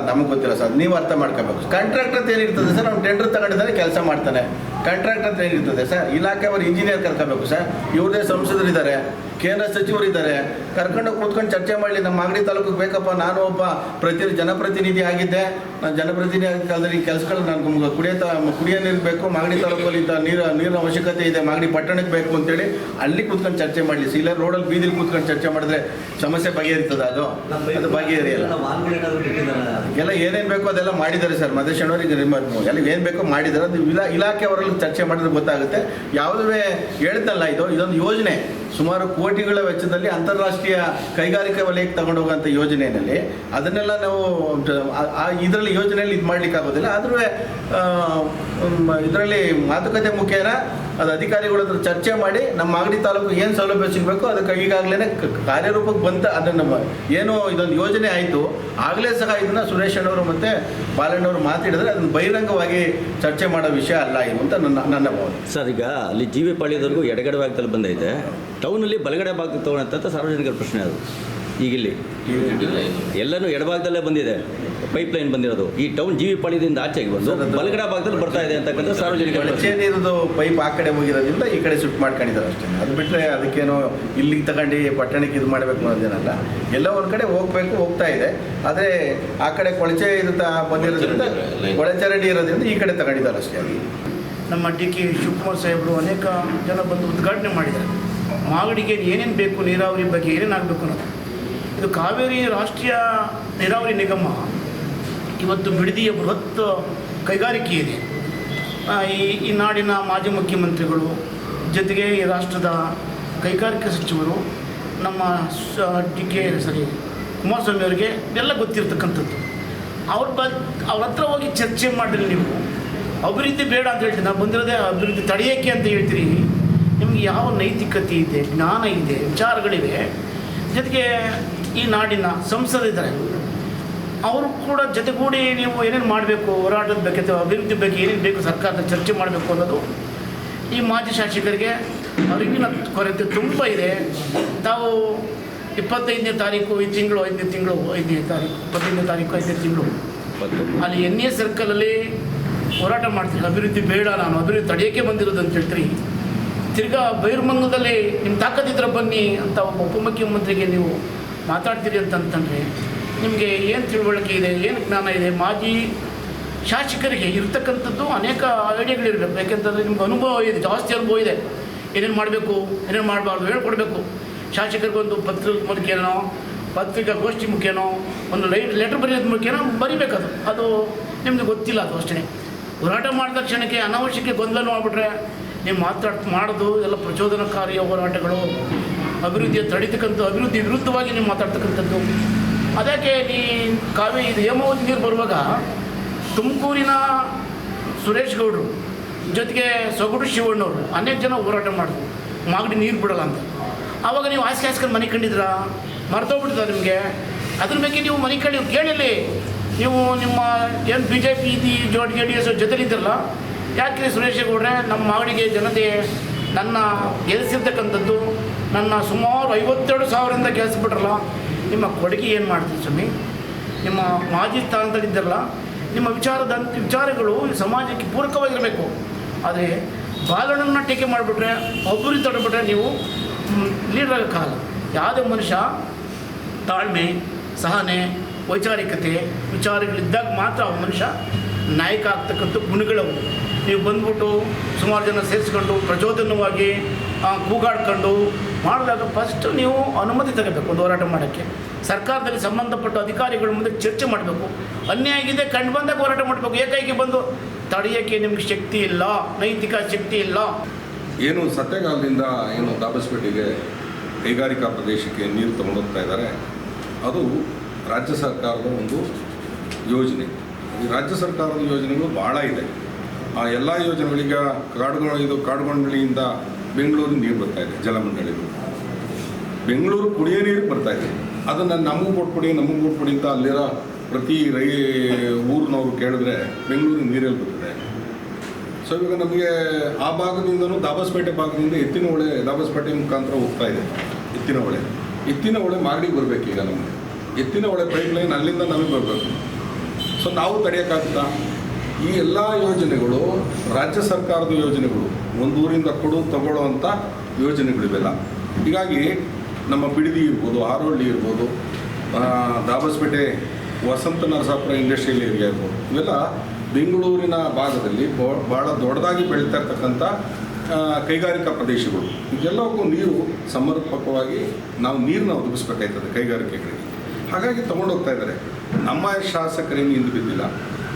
ನಮಗೆ ಗೊತ್ತಿಲ್ಲ ಸರ್. ನೀವು ಅರ್ಥ ಮಾಡ್ಕೋಬೇಕು. ಕಾಂಟ್ರಾಕ್ಟ್ ಅಂತ ಏನಿರ್ತದೆ ಸರ್, ಅವ್ನು ಟೆಂಡರ್ ತಗೊಂಡಿದ್ದಾನೆ, ಕೆಲಸ ಮಾಡ್ತಾನೆ. ಕಾಂಟ್ರಾಕ್ಟ್ ಅಂತ ಏನಿರ್ತದೆ ಸರ್, ಇಲಾಖೆಯವರು ಇಂಜಿನಿಯರ್ ಕರ್ಕೋಬೇಕು ಸರ್. ಇವ್ರದೇ ಸಂಸದರಿದ್ದಾರೆ, ಕೇಂದ್ರ ಸಚಿವರಿದ್ದಾರೆ, ಕರ್ಕೊಂಡೋಗಿ ಕೂತ್ಕೊಂಡು ಚರ್ಚೆ ಮಾಡಲಿ. ನಮ್ಮ ಮಾಗಡಿ ತಾಲೂಕಿಗೆ ಬೇಕಪ್ಪ, ನಾನು ಒಬ್ಬ ಜನಪ್ರತಿನಿಧಿ ಆಗಿದ್ದೆ, ನಾನು ಜನಪ್ರತಿನಿಧಿ ಆಗಿದ್ದ ಕಾಲದಲ್ಲಿ ಕೆಲಸಗಳು ನಾನು ಕುಡಿಯೋ ನೀರು ಬೇಕು, ಮಾಗಡಿ ತಾಲೂಕಲ್ಲಿ ನೀರಿನ ಅವಶ್ಯಕತೆ ಇದೆ, ಮಾಗಡಿ ಪಟ್ಟಣಕ್ಕೆ ಬೇಕು ಅಂತೇಳಿ ಅಲ್ಲಿ ಕೂತ್ಕೊಂಡು ಚರ್ಚೆ ಮಾಡಲಿ. ಇಲ್ಲ ರೋಡಲ್ಲಿ ಬೀದಿಲಿ ಕೂತ್ಕೊಂಡು ಚರ್ಚೆ ಮಾಡಿದ್ರೆ ಸಮಸ್ಯೆ ಬಗೆಹರಿತದ? ಅದು ಬಗೆಹರಿಯಲ್ಲ. ಎಲ್ಲ ಏನೇನು ಬೇಕೋ ಅದೆಲ್ಲ ಮಾಡಿದ್ದಾರೆ ಸರ್. ಮಧೇಶಣ್ಣವ್ರಿಗೆ ಎಲ್ಲ ಏನು ಬೇಕೋ ಮಾಡಿದ್ದಾರೆ. ಅದು ಇಲಾಖೆ ಅವರಲ್ಲಿ ಚರ್ಚೆ ಮಾಡಿದ್ರೆ ಗೊತ್ತಾಗುತ್ತೆ. ಯಾವುದೇ ಹೇಳ್ತಲ್ಲ, ಇದೊಂದು ಯೋಜನೆ ಸುಮಾರು ಕೋಟಿಗಳ ವೆಚ್ಚದಲ್ಲಿ ಅಂತಾರಾಷ್ಟ್ರೀಯ ಕೈಗಾರಿಕಾ ವಲಯಕ್ಕೆ ತಗೊಂಡು ಹೋಗುವಂಥ ಯೋಜನೆಯಲ್ಲಿ ಅದನ್ನೆಲ್ಲ ನಾವು ಇದರಲ್ಲಿ ಯೋಜನೆಯಲ್ಲಿ ಇದು ಮಾಡ್ಲಿಕ್ಕೆ ಆಗೋದಿಲ್ಲ. ಆದರೂ ಇದರಲ್ಲಿ ಮಾತುಕತೆ ಮುಖೇನ ಅದು ಅಧಿಕಾರಿಗಳ ಹತ್ರ ಚರ್ಚೆ ಮಾಡಿ ನಮ್ಮ ಮಾಗಡಿ ತಾಲೂಕು ಏನು ಸೌಲಭ್ಯ ಸಿಗಬೇಕು ಅದಕ್ಕೆ ಈಗಾಗಲೇ ಕಾರ್ಯರೂಪಕ್ಕೆ ಬಂತ. ಅದನ್ನು ಏನು ಇದೊಂದು ಯೋಜನೆ ಆಯಿತು ಆಗಲೇ ಸಹ ಇದನ್ನು ಸುರೇಶ್ ಅಣ್ಣವರು ಮತ್ತು ಬಾಲಣ್ಣವರು ಮಾತಾಡಿದ್ರೆ ಅದನ್ನು ಬಹಿರಂಗವಾಗಿ ಚರ್ಚೆ ಮಾಡೋ ವಿಷಯ ಅಲ್ಲ ಇದು ಅಂತ ನನ್ನ ಭಾವನೆ ಸರ್. ಈಗ ಅಲ್ಲಿ ಜಿ ವಿ ಪಾಳ್ಯದವರೆಗೂ ಎಡಗಡೆ ಭಾಗದಲ್ಲಿ ಬಂದೈತೆ, ಟೌನಲ್ಲಿ ಬಲಗಡೆ ಭಾಗಕ್ಕೆ ತೊಗೊಳಂತ ಸಾರ್ವಜನಿಕರ ಪ್ರಶ್ನೆ. ಅದು ಈಗಿಲ್ಲಿ ಎಲ್ಲನೂ ಎಡಭಾಗದಲ್ಲೇ ಬಂದಿದೆ, ಪೈಪ್ಲೈನ್ ಬಂದಿರೋದು. ಈ ಟೌನ್ ಜಿ ವಿ ಪಾಳ್ಯದಿಂದ ಆಚೆಗೆ ಬಂದು ಬಲಗಡೆ ಭಾಗದಲ್ಲಿ ಬರ್ತಾ ಇದೆ ಅಂತಕ್ಕಂಥ ಸಾರ್ವಜನಿಕರ ಕೊಳಚೆ ನೀರದು ಪೈಪ್ ಆ ಕಡೆ ಹೋಗಿರೋದ್ರಿಂದ ಈ ಕಡೆ ಶಿಫ್ಟ್ ಮಾಡ್ಕೊಂಡಿದ್ದಾರೆ ಅಷ್ಟೇ. ಅದು ಬಿಟ್ಟರೆ ಅದಕ್ಕೇನೋ ಇಲ್ಲಿಗೆ ತಗೊಂಡು ಪಟ್ಟಣಕ್ಕೆ ಇದು ಮಾಡಬೇಕು ಅನ್ನೋದೇನಲ್ಲ. ಎಲ್ಲ ಒಂದು ಕಡೆ ಹೋಗ್ತಾ ಇದೆ. ಆದರೆ ಆ ಕಡೆ ಕೊಳಚೆ ಬಂದಿರೋದ್ರಿಂದ ಕೊಳಚರಂಡಿ ಇರೋದ್ರಿಂದ ಈ ಕಡೆ ತಗೊಂಡಿದ್ದಾರೆ ಅಷ್ಟೇ. ನಮ್ಮ ಡಿ.ಕೆ. ಶಿವಕುಮಾರ್ ಸಾಹೇಬರು ಅನೇಕ ಜನ ಬಂದು ಉದ್ಘಾಟನೆ ಮಾಡಿದ್ದಾರೆ. ಮಾಗಡಿಗೆ ಏನೇನು ಬೇಕು, ನೀರಾವರಿ ಬಗ್ಗೆ ಏನೇನಾಗಬೇಕು ಅನ್ನೋದು. ಇದು ಕಾವೇರಿ ರಾಷ್ಟ್ರೀಯ ನೀರಾವರಿ ನಿಗಮ ಇವತ್ತು ಬಿಡದಿಯ ಬೃಹತ್ ಕೈಗಾರಿಕೆ ಇದೆ. ಈ ನಾಡಿನ ಮಾಜಿ ಮುಖ್ಯಮಂತ್ರಿಗಳು ಜೊತೆಗೆ ಈ ರಾಷ್ಟ್ರದ ಕೈಗಾರಿಕಾ ಸಚಿವರು ನಮ್ಮ ಕುಮಾರಸ್ವಾಮಿ ಅವರಿಗೆ ಎಲ್ಲ ಗೊತ್ತಿರ್ತಕ್ಕಂಥದ್ದು. ಅವ್ರ ಹತ್ರ ಹೋಗಿ ಚರ್ಚೆ ಮಾಡಿರಿ. ನೀವು ಅಭಿವೃದ್ಧಿ ಬೇಡ ಅಂತ ಹೇಳ್ತೀರಿ, ನಾವು ಬಂದಿರೋದೇ ಅಭಿವೃದ್ಧಿ ತಡೆಯೋಕ್ಕೆ ಅಂತ ಹೇಳ್ತೀರಿ. ನಿಮಗೆ ಯಾವ ನೈತಿಕತೆ ಇದೆ, ಜ್ಞಾನ ಇದೆ, ವಿಚಾರಗಳಿವೆ. ಜೊತೆಗೆ ಈ ನಾಡಿನ ಸಂಸದಿದ್ದಾರೆ, ಅವರು ಕೂಡ ಜೊತೆಗೂಡಿ ನೀವು ಏನೇನು ಮಾಡಬೇಕು, ಹೋರಾಟದ ಬಗ್ಗೆ ಅಥವಾ ಅಭಿವೃದ್ಧಿ ಬಗ್ಗೆ ಏನೇನು ಬೇಕು ಸರ್ಕಾರದ ಚರ್ಚೆ ಮಾಡಬೇಕು ಅನ್ನೋದು ಈ ಮಾಜಿ ಶಾಸಕರಿಗೆ ಅರಿವಿನ ಕೊರತೆ ತುಂಬ ಇದೆ. ತಾವು 25ನೇ ತಾರೀಕು ಈ ತಿಂಗಳು 5ನೇ ತಾರೀಕು ಅಲ್ಲಿ NA ಸರ್ಕಲಲ್ಲಿ ಹೋರಾಟ ಮಾಡ್ತೀರಿ. ಅಭಿವೃದ್ಧಿ ಬೇಡ, ನಾನು ಅಭಿವೃದ್ಧಿ ತಡೆಯೋಕ್ಕೆ ಬಂದಿರೋದು ಅಂತ ಹೇಳ್ತೀರಿ. ತಿರ್ಗಾ ಬೈರ್ಮಂಗಲದಲ್ಲಿ ನಿಮ್ಮ ತಾಕತ್ತಿದ್ರೆ ಬನ್ನಿ ಅಂತ ಒಬ್ಬ ಉಪಮುಖ್ಯಮಂತ್ರಿಗೆ ನೀವು ಮಾತಾಡ್ತೀರಿ ಅಂತಂತಂದರೆ ನಿಮಗೆ ಏನು ತಿಳುವಳಿಕೆ ಇದೆ, ಏನು ಜ್ಞಾನ ಇದೆ? ಮಾಜಿ ಶಾಸಕರಿಗೆ ಇರ್ತಕ್ಕಂಥದ್ದು ಅನೇಕ ಐಡಿಯಾಗಳಿರಬೇಕು. ಯಾಕೆಂತಂದರೆ ನಿಮ್ಗೆ ಅನುಭವ ಇದೆ, ಜಾಸ್ತಿ ಅನುಭವ ಇದೆ. ಏನೇನು ಮಾಡಬೇಕು, ಏನೇನು ಮಾಡಬಾರ್ದು ಹೇಳ್ಕೊಡ್ಬೇಕು. ಶಾಸಕರಿಗೊಂದು ಪತ್ರದ ಮುಖೇನೋ, ಪತ್ರಿಕಾಗೋಷ್ಠಿ ಮುಖೇನೋ, ಒಂದು ಲೆಟರ್ ಬರೆಯೋದು ಮುಖೇನೋ ಬರಿಬೇಕದು. ಅದು ನಿಮಗೆ ಗೊತ್ತಿಲ್ಲ. ಅದು ಅಷ್ಟೇ. ಹೋರಾಟ ಮಾಡಿದ ಕ್ಷಣಕ್ಕೆ ಅನಾವಶ್ಯಕ ಗೊಂದಲ ಮಾಡಿಬಿಟ್ರೆ ನೀವು ಮಾಡೋದು ಎಲ್ಲ ಪ್ರಚೋದನಕಾರಿ ಹೋರಾಟಗಳು, ಅಭಿವೃದ್ಧಿಯ ತಡಿತಕ್ಕಂಥ, ಅಭಿವೃದ್ಧಿ ವಿರುದ್ಧವಾಗಿ ನೀವು ಮಾತಾಡ್ತಕ್ಕಂಥದ್ದು. ಅದಕ್ಕೆ ಇದು ಹೇಮಾವತಿ ನೀರು ಬರುವಾಗ ತುಮಕೂರಿನ ಸುರೇಶ್ ಗೌಡರು ಜೊತೆಗೆ ಸೊಗಡು ಶಿವಣ್ಣವರು ಅನೇಕ ಜನ ಹೋರಾಟ ಮಾಡಿದ್ರು, ಮಾಗಡಿ ನೀರು ಬಿಡಲ್ಲ ಅಂತ. ಆವಾಗ ನೀವು ಹಾಸ್ಕೊಂಡು ಮನೆ ಕಂಡಿದ್ರಾ? ಮರ್ತೋಗ್ಬಿಟ್ಟಿದ ನಿಮಗೆ? ಅದ್ರ ಬಗ್ಗೆ ನೀವು ಮನೆ ಕಂಡು ಕೇಳಿಲ್ಲಿ. ನೀವು ನಿಮ್ಮ ಏನು BJP JDS ಜೊತೆಲಿದ್ದಿರಲ್ಲ, ಯಾಕೆ ಸುರೇಶ್ ಗೌಡ್ರೆ ನಮ್ಮ ಮಾಗಡಿಗೆ ಜನತೆ ನನ್ನ ಗೆಲ್ಲಿಸಿರ್ತಕ್ಕಂಥದ್ದು, ನನ್ನ ಸುಮಾರು 52,000ರಿಂದ ಗೆಲ್ಲಿಸ್ಬಿಟ್ರಲ್ಲ, ನಿಮ್ಮ ಕೊಡುಗೆ ಏನು ಮಾಡ್ತೀವಿ ಸ್ವಾಮಿ? ನಿಮ್ಮ ಮಾಜಿ ಸ್ಥಾನದಲ್ಲಿದ್ದಾರಲ್ಲ, ನಿಮ್ಮ ವಿಚಾರಗಳು ಸಮಾಜಕ್ಕೆ ಪೂರಕವಾಗಿರಬೇಕು. ಆದರೆ ಬಾಲಣ್ಣನ ಟೀಕೆ ಮಾಡಿಬಿಟ್ರೆ, ಒಬ್ಬರಿಗೆ ತಡೆಬಿಟ್ರೆ ನೀವು ಲೀಡರ್ ಆಗೋಕ್ಕಾಗಲ್ಲ. ಯಾವುದೇ ಮನುಷ್ಯ ತಾಳ್ಮೆ, ಸಹನೆ, ವೈಚಾರಿಕತೆ ವಿಚಾರಗಳಿದ್ದಾಗ ಮಾತ್ರ ಆ ಮನುಷ್ಯ ನಾಯಕ ಆಗ್ತಕ್ಕಂಥ ಗುಣಗಳವು. ನೀವು ಬಂದ್ಬಿಟ್ಟು ಸುಮಾರು ಜನ ಸೇರಿಸ್ಕೊಂಡು ಪ್ರಚೋದನವಾಗಿ ಕೂಗಾಡ್ಕೊಂಡು ಮಾಡಿದಾಗ ಫಸ್ಟು ನೀವು ಅನುಮತಿ ತಗೋಬೇಕು ಒಂದು ಹೋರಾಟ ಮಾಡೋಕ್ಕೆ. ಸರ್ಕಾರದಲ್ಲಿ ಸಂಬಂಧಪಟ್ಟ ಅಧಿಕಾರಿಗಳ ಮುಂದೆ ಚರ್ಚೆ ಮಾಡಬೇಕು. ಅನ್ಯಾಯ ಆಗಿದೆ ಕಂಡು ಬಂದಾಗ ಹೋರಾಟ ಮಾಡಬೇಕು. ಏಕೈಕಿ ಬಂದು ತಡೆಯೋಕ್ಕೆ ನಿಮ್ಗೆ ಶಕ್ತಿ ಇಲ್ಲ, ನೈತಿಕ ಶಕ್ತಿ ಇಲ್ಲ. ಏನು ಸತ್ಯಗಾಲದಿಂದ ಏನು ದಾಬಸ್ಪೇಟೆಗೆ ಕೈಗಾರಿಕಾ ಪ್ರದೇಶಕ್ಕೆ ನೀರು ತಗೊಂಡೋಗ್ತಾ ಇದ್ದಾರೆ, ಅದು ರಾಜ್ಯ ಸರ್ಕಾರದ ಒಂದು ಯೋಜನೆ. ಈ ರಾಜ್ಯ ಸರ್ಕಾರದ ಯೋಜನೆಗಳು ಭಾಳ ಇದೆ. ಆ ಎಲ್ಲ ಯೋಜನೆಗಳಿಗೆ ಕಾಡುಗೊಂಡಳಿಯಿಂದ ಬೆಂಗಳೂರಿಗೆ ನೀರು ಬರ್ತಾಯಿದೆ, ಜಲಮಂಡಳಿಗಳು. ಬೆಂಗಳೂರು ಕುಡಿಯೋ ನೀರು ಬರ್ತಾಯಿದೆ. ಅದನ್ನು ನಮಗೂ ಕೊಟ್ಬಿಡಿ ಅಂತ ಅಲ್ಲಿರೋ ಪ್ರತಿ ಊರಿನವರು ಕೇಳಿದ್ರೆ ಬೆಂಗಳೂರಿಗೆ ನೀರಲ್ಲಿ ಬರ್ತದೆ. ಸೊ ಇವಾಗ ನಮಗೆ ಆ ಭಾಗದಿಂದನೂ ದಾಬಸ್ಪೇಟೆ ಭಾಗದಿಂದ ಎತ್ತಿನ ಹೊಳೆ, ದಾಬಸ್ಪೇಟೆ ಮುಖಾಂತರ ಹೋಗ್ತಾ ಇದೆ ಎತ್ತಿನ ಹೊಳೆ ಮಾಗಡಿಗೆ ಬರಬೇಕು. ಈಗ ನಮಗೆ ಎತ್ತಿನ ಹೊಳೆ ಪೈಪ್ಲೈನ್ ಅಲ್ಲಿಂದ ನಮಗೆ ಬರಬೇಕು. ಸೊ ನಾವು ತಡೆಯೋಕ್ಕಾಗುತ್ತಾ? ಈ ಎಲ್ಲ ಯೋಜನೆಗಳು ರಾಜ್ಯ ಸರ್ಕಾರದ ಯೋಜನೆಗಳು, ಒಂದು ಊರಿಂದ ತಗೊಳ್ಳೋ ಅಂಥ ಯೋಜನೆಗಳಿವೆಲ್ಲ. ಹೀಗಾಗಿ ನಮ್ಮ ಬಿಡದಿ ಇರ್ಬೋದು, ಹಾರೋಳ್ಳಿ ಇರ್ಬೋದು, ದಾಬಸ್ಪೇಟೆ ವಸಂತ ನರಸಾಪುರ ಇಂಡಸ್ಟ್ರಿಯಲ್ ಏರಿಯಾ ಇರ್ಬೋದು, ಇವೆಲ್ಲ ಬೆಂಗಳೂರಿನ ಭಾಗದಲ್ಲಿ ಭಾಳ ದೊಡ್ಡದಾಗಿ ಬೆಳೀತಾ ಇರ್ತಕ್ಕಂಥ ಕೈಗಾರಿಕಾ ಪ್ರದೇಶಗಳು. ಇದೆಲ್ಲವಕ್ಕೂ ನೀರು ಸಮರ್ಪಕವಾಗಿ ನಾವು ನೀರನ್ನ ಒದಗಿಸ್ಬೇಕಾಯ್ತದೆ ಕೈಗಾರಿಕೆಗಳಿಗೆ. ಹಾಗಾಗಿ ತೊಗೊಂಡೋಗ್ತಾ ಇದ್ದಾರೆ. ನಮ್ಮ ಶಾಸಕರೇನು ಹಿಂದೆ ಬಿದ್ದಿಲ್ಲ.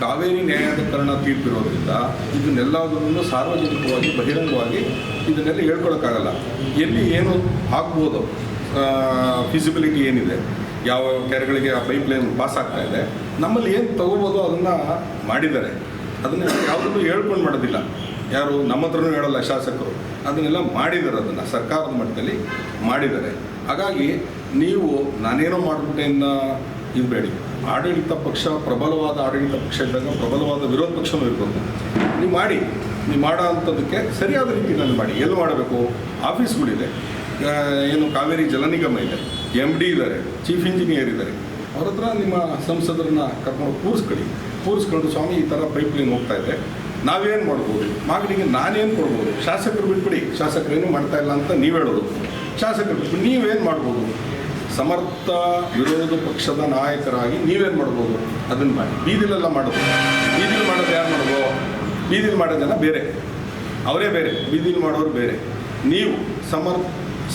ಕಾವೇರಿ ನ್ಯಾಯಾಧಿಕರಣ ತೀರ್ಪಿರೋದ್ರಿಂದ ಇದನ್ನೆಲ್ಲದನ್ನು ಸಾರ್ವಜನಿಕವಾಗಿ ಬಹಿರಂಗವಾಗಿ ಇದನ್ನೆಲ್ಲ ಹೇಳ್ಕೊಳಕ್ಕಾಗಲ್ಲ. ಎಲ್ಲಿ ಏನು ಹಾಕ್ಬೋದು, ಫಿಸಿಬಿಲಿಟಿ ಏನಿದೆ, ಯಾವ ಕೆರೆಗಳಿಗೆ ಆ ಪೈಪ್ಲೈನ್ ಪಾಸ್ ಆಗ್ತಾ ಇದೆ, ನಮ್ಮಲ್ಲಿ ಏನು ತೊಗೋಬೋದು ಅದನ್ನು ಮಾಡಿದ್ದಾರೆ. ಅದನ್ನು ಯಾವುದನ್ನು ಹೇಳ್ಕೊಂಡು ಮಾಡೋದಿಲ್ಲ. ಯಾರು ನಮ್ಮ ಹತ್ರನೂ ಹೇಳಲ್ಲ ಶಾಸಕರು, ಅದನ್ನೆಲ್ಲ ಮಾಡಿದ್ದಾರೆ. ಅದನ್ನು ಸರ್ಕಾರದ ಮಟ್ಟದಲ್ಲಿ ಮಾಡಿದ್ದಾರೆ. ಹಾಗಾಗಿ ನೀವು ನಾನೇನೋ ಮಾಡಿಬಿಟ್ಟೆ ಇರಬೇಡಿ. ಆಡಳಿತ ಪಕ್ಷ ಪ್ರಬಲವಾದ ಆಡಳಿತ ಪಕ್ಷ ಇದ್ದಾಗ ಪ್ರಬಲವಾದ ವಿರೋಧ ಪಕ್ಷನೂ ಇರ್ಬೋದು. ನೀವು ಮಾಡೋ ಅಂಥದ್ದಕ್ಕೆ ಸರಿಯಾದ ರೀತಿಯಲ್ಲಿ ಮಾಡಿ. ಎಲ್ಲಿ ಮಾಡಬೇಕು? ಆಫೀಸ್ಗಳಿದೆ, ಏನು ಕಾವೇರಿ ಜಲ ನಿಗಮ ಇದೆ, MD ಇದ್ದಾರೆ, ಚೀಫ್ ಇಂಜಿನಿಯರ್ ಇದ್ದಾರೆ. ಅವ್ರ ಹತ್ರ ನಿಮ್ಮ ಸಂಸದರನ್ನ ಕರ್ಕೊಂಡು ಕೂರಿಸ್ಕೊಂಡು ಸ್ವಾಮಿ ಈ ಥರ ಪೈಪ್ಲೈನ್ ಹೋಗ್ತಾ ಇದೆ, ನಾವೇನು ಮಾಡ್ಬೋದು, ಮಾಗಡಿಗೆ ನಾನೇನು ಕೊಡ್ಬೋದು? ಶಾಸಕರು ಬಿಟ್ಬಿಡಿ, ಶಾಸಕರೇನು ಮಾಡ್ತಾ ಇಲ್ಲ ಅಂತ ನೀವು ಹೇಳೋದು. ಶಾಸಕರು ಬಿಟ್ಬಿಡಿ, ನೀವೇನು ಮಾಡ್ಬೋದು? ಸಮರ್ಥ ವಿರೋಧ ಪಕ್ಷದ ನಾಯಕರಾಗಿ ನೀವೇನು ಮಾಡ್ಬೋದು ಅದನ್ನು ಮಾಡಿ. ಬೀದಿಲೆಲ್ಲ ಮಾಡೋದು, ಬೀದಿಲಿ ಮಾಡೋದು ಯಾರು ಮಾಡೋದು? ಬೀದಿಲಿ ಮಾಡೋ ಜನ ಬೇರೆ, ಅವರೇ ಬೇರೆ, ಬೀದಿಲಿ ಮಾಡೋರು ಬೇರೆ. ನೀವು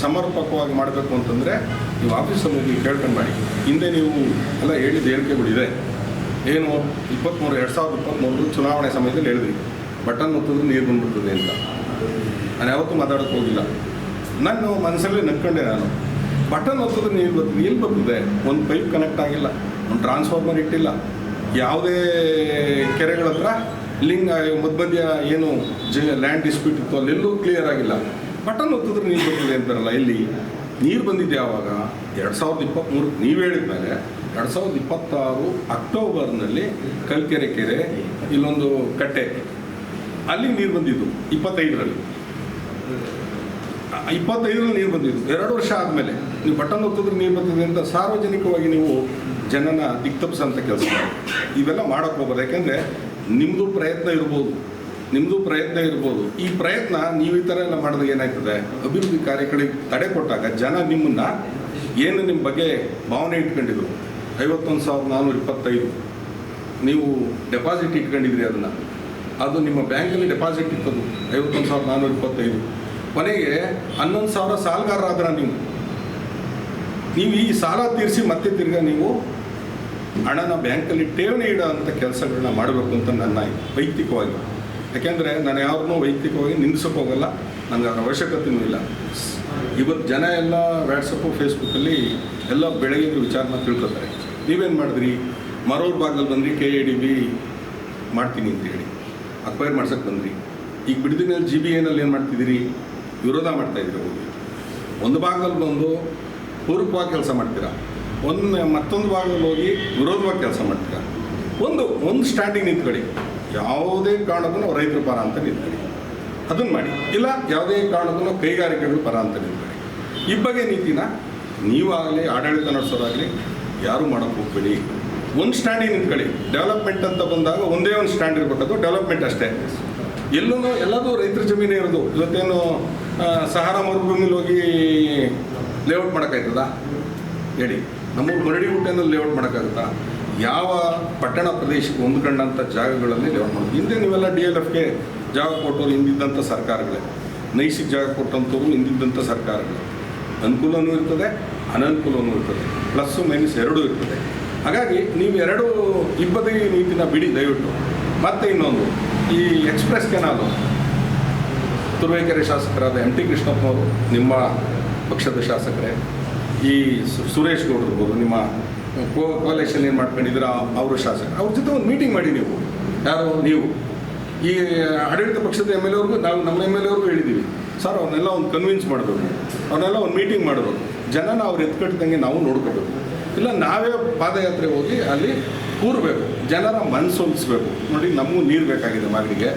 ಸಮರ್ಪಕವಾಗಿ ಮಾಡಬೇಕು ಅಂತಂದರೆ ನೀವು ಆಫೀಸಲ್ಲಿ ಕೇಳ್ಕೊಂಡು ಮಾಡಿ. ಹಿಂದೆ ನೀವು ಎಲ್ಲ ಹೇಳಿದ ಹೇಳಿಕೆಗಳಿದೆ. ಏನು 2023 ಚುನಾವಣೆ ಸಮಯದಲ್ಲಿ ಹೇಳಿದ್ರಿ, ಬಟನ್ ಒತ್ತಿದ್ರೆ ನೀರು ಬಂದ್ಬಿಡ್ತದೆ ಅಂತ. ನಾನು ಯಾವತ್ತೂ ಮಾತಾಡೋಕ್ಕೆ ಹೋಗಿಲ್ಲ. ನಾನು ಮನಸ್ಸಲ್ಲೇ ನಕ್ಕೊಂಡೆ. ನಾನು ಬಟನ್ ಒತ್ತಿದ್ರೆ ನೀರು ಬರ್ತದೆ, ಎಲ್ಲಿ ಬರ್ತದೆ? ಒಂದು ಪೈಪ್ ಕನೆಕ್ಟ್ ಆಗಿಲ್ಲ, ಒಂದು ಟ್ರಾನ್ಸ್ಫಾರ್ಮರ್ ಇಟ್ಟಿಲ್ಲ, ಯಾವುದೇ ಕೆರೆಗಳ ಹತ್ರ ಮಧ್ಯ ಏನು ಲ್ಯಾಂಡ್ ಡಿಸ್ಪ್ಯೂಟ್ ಇತ್ತು ಅಲ್ಲೆಲ್ಲೂ ಕ್ಲಿಯರ್ ಆಗಿಲ್ಲ. ಬಟನ್ ಒತ್ತಿದ್ರೆ ನೀರು ಬರ್ತದೆ ಅಂತಾರಲ್ಲ, ಎಲ್ಲಿ ನೀರು ಬಂದಿದ್ದೆ? ಯಾವಾಗ? 2023 ನೀವು ಹೇಳಿದ ಮೇಲೆ 2026 ಅಕ್ಟೋಬರ್ನಲ್ಲಿ ಕಲ್ಕೆರೆ ಕೆರೆ, ಇಲ್ಲೊಂದು ಕಟ್ಟೆ, ಅಲ್ಲಿ ನೀರು ಬಂದಿದ್ದು 25ರಲ್ಲಿ ನೀರು ಬಂದಿದ್ದು. 2 ವರ್ಷ ಆದಮೇಲೆ ನೀವು ಬಟನ್ ಒತ್ತಿದ್ರೆ ನೀರು ಬರ್ತಿದೆ ಅಂತ ಸಾರ್ವಜನಿಕವಾಗಿ ನೀವು ಜನನ ದಿಕ್ತಪ್ಸಂಥ ಕೆಲಸ ಮಾಡಿ. ಇವೆಲ್ಲ ಮಾಡೋಕ್ಕೆ ಹೋಗೋದು. ಯಾಕೆಂದರೆ ನಿಮ್ಮದು ಪ್ರಯತ್ನ ಇರ್ಬೋದು. ಈ ಪ್ರಯತ್ನ ನೀವು ಈ ಥರ ಎಲ್ಲ ಮಾಡಿದಾಗ ಏನಾಗ್ತದೆ? ಅಭಿವೃದ್ಧಿ ಕಾರ್ಯಗಳಿಗೆ ತಡೆ ಕೊಟ್ಟಾಗ ಜನ ನಿಮ್ಮನ್ನು ಏನು ನಿಮ್ಮ ಬಗ್ಗೆ ಭಾವನೆ ಇಟ್ಕೊಂಡಿದ್ರು, 51,425 ನೀವು ಡೆಪಾಸಿಟ್ ಇಟ್ಕೊಂಡಿದ್ರಿ, ಅದು ನಿಮ್ಮ ಬ್ಯಾಂಕಲ್ಲಿ ಡೆಪಾಸಿಟ್ ಇತ್ತದು 51,425. ಕೊನೆಗೆ 11,000 ಸಾಲಗಾರರಾದ್ರ ನೀವು ಈ ಸಾಲ ತೀರಿಸಿ ಮತ್ತೆ ತಿರ್ಗಾ ನೀವು ಹಣನ ಬ್ಯಾಂಕಲ್ಲಿ ಠೇವಣಿ ಇಡೋ ಅಂಥ ಕೆಲಸಗಳನ್ನ ಮಾಡಬೇಕು ಅಂತ ನನ್ನ ವೈಯಕ್ತಿಕವಾಗಿ. ಯಾಕೆಂದರೆ ನಾನು ಯಾರನ್ನೂ ವೈಯಕ್ತಿಕವಾಗಿ ನಿಂದಿಸೋಕೆ ಹೋಗಲ್ಲ, ನನಗೆ ಅದರ ಅವಶ್ಯಕತೆಯೂ ಇಲ್ಲ. ಇವತ್ತು ಜನ ಎಲ್ಲ ವಾಟ್ಸಪ್ಪು ಫೇಸ್ಬುಕ್ಕಲ್ಲಿ ಎಲ್ಲ ಬೆಳಗ್ಗೆ ವಿಚಾರನ ತಿಳ್ಕೊತಾರೆ. ನೀವೇನು ಮಾಡಿದ್ರಿ, ಮರೂರು ಭಾಗದಲ್ಲಿ ಬಂದ್ರಿ, KADB ಮಾಡ್ತೀನಿ ಅಂತೇಳಿ ಅಕ್ವೈರ್ ಮಾಡ್ಸೋಕ್ಕೆ ಬಂದ್ರಿ. ಈಗ ಬಿಡದಿನಲ್ಲಿ GBAನಲ್ಲಿ ಏನು ಮಾಡ್ತಿದ್ದೀರಿ, ವಿರೋಧ ಮಾಡ್ತಾಯಿದ್ದೀರಿ. ಹೋಗಿ ಒಂದು ಭಾಗದಲ್ಲಿ ಬಂದು ಪೂರಕವಾಗಿ ಕೆಲಸ ಮಾಡ್ತೀರಾ, ಮತ್ತೊಂದು ಭಾಗದಲ್ಲಿ ಹೋಗಿ ವಿರೋಧವಾಗಿ ಕೆಲಸ ಮಾಡ್ತೀರಾ. ಒಂದು ಸ್ಟ್ಯಾಂಡಿಂಗ್ ನಿಂತ್ಕೊಳ್ಳಿ, ಯಾವುದೇ ಕಾರಣಕ್ಕೂ ನಾವು ರೈತರ ಪರ ಅಂತ ನಿಂತ್ಕೊಳ್ಳಿ, ಅದನ್ನು ಮಾಡಿ. ಇಲ್ಲ ಯಾವುದೇ ಕಾರಣಕ್ಕೂ ಕೈಗಾರಿಕೆಗಳು ಪರ ಅಂತ ನಿಂತ್ಕೊಳ್ಳಿ. ಈ ಬಗ್ಗೆ ನೀತಿನ ನೀವಾಗಲಿ ಆಡಳಿತ ನಡೆಸೋದಾಗಲಿ ಯಾರೂ ಮಾಡೋಕ್ಕೆ ಹೋಗ್ಬೇಡಿ. ಒಂದು ಸ್ಟ್ಯಾಂಡಿಂಗ್ ನಿಂತ್ಕೊಳ್ಳಿ. ಡೆವಲಪ್ಮೆಂಟ್ ಅಂತ ಬಂದಾಗ ಒಂದೇ ಒಂದು ಸ್ಟ್ಯಾಂಡ್ ಇರಬೇಕದು, ಡೆವಲಪ್ಮೆಂಟ್ ಅಷ್ಟೇ. ಎಲ್ಲದೂ ರೈತರ ಜಮೀನೇ ಇರೋದು. ಇವತ್ತೇನು ಸಹಾರಾ ಮರುಭೂಮಿಲಿ ಹೋಗಿ ಲೇಔಟ್ ಮಾಡೋಕ್ಕಾಯ್ತದಾ ಹೇಳಿ? ನಮ್ಮ ಮರಡಿ ಗುಡ್ಡೆನಲ್ಲಿ ಲೇಔಟ್ ಮಾಡೋಕ್ಕಾಗುತ್ತಾ? ಯಾವ ಪಟ್ಟಣ ಪ್ರದೇಶಕ್ಕೆ ಹೊಂದ್ಕೊಂಡಂಥ ಜಾಗಗಳಲ್ಲಿ ಲೇಔಟ್ ಮಾಡೋದು. ಹಿಂದೆ ನೀವೆಲ್ಲ DLFಗೆ ಜಾಗ ಕೊಟ್ಟವರು ಹಿಂದಿದ್ದಂಥ ಸರ್ಕಾರಗಳೇ, ನೈಸಿಕ್ ಜಾಗ ಕೊಟ್ಟಂಥವ್ರು ಹಿಂದಿದ್ದಂಥ ಸರ್ಕಾರಗಳೇ. ಅನುಕೂಲವೂ ಇರ್ತದೆ, ಅನನುಕೂಲವೂ ಇರ್ತದೆ, ಪ್ಲಸ್ಸು ಮೈನಸ್ ಎರಡೂ ಇರ್ತದೆ. ಹಾಗಾಗಿ ನೀವು ಎರಡೂ ಇಬ್ಬದಿ ನೀತಿನ ಬಿಡಿ ದಯವಿಟ್ಟು. ಮತ್ತು ಇನ್ನೊಂದು, ಈ ಎಕ್ಸ್ಪ್ರೆಸ್ ಕೆನಾಲು ತುರುವೇಕೆರೆ ಶಾಸಕರಾದ MT ಕೃಷ್ಣಪ್ಪನವರು ನಿಮ್ಮ ಪಕ್ಷದ ಶಾಸಕರೇ, ಈ ಸುರೇಶ್ ಗೌಡ್ರು ಇರ್ಬೋದು, ನಿಮ್ಮ ಕೋಲೇಷನ್ ಏನು ಮಾಡ್ಕೊಂಡಿದ್ದೀರ ಅವರು ಶಾಸಕರು, ಅವ್ರ ಜೊತೆ ಒಂದು ಮೀಟಿಂಗ್ ಮಾಡಿ. ನೀವು ಈ ಆಡಳಿತ ಪಕ್ಷದ MLA ಅವ್ರಿಗೂ ನಮ್ಮ MLA ಅವ್ರಿಗೂ ಹೇಳಿದ್ದೀವಿ, ಸರ್ ಅವ್ರನ್ನೆಲ್ಲ ಒಂದು ಕನ್ವಿನ್ಸ್ ಮಾಡಬೇಕು, ಅವ್ರನ್ನೆಲ್ಲ ಒಂದು ಮೀಟಿಂಗ್ ಮಾಡಬೇಕು, ಜನನ ಅವ್ರು ಎತ್ಕಟ್ಟಿದಂಗೆ ನಾವು ನೋಡ್ಕೋಬೇಕು. ಇಲ್ಲ ನಾವೇ ಪಾದಯಾತ್ರೆ ಹೋಗಿ ಅಲ್ಲಿ ಕೂರಬೇಕು, ಜನರ ಮನಸ್ಸೊಲಿಸ್ಬೇಕು. ನೋಡಿ, ನಮಗೂ ನೀರು ಬೇಕಾಗಿದೆ, ಮಾಗಡಿಗೆ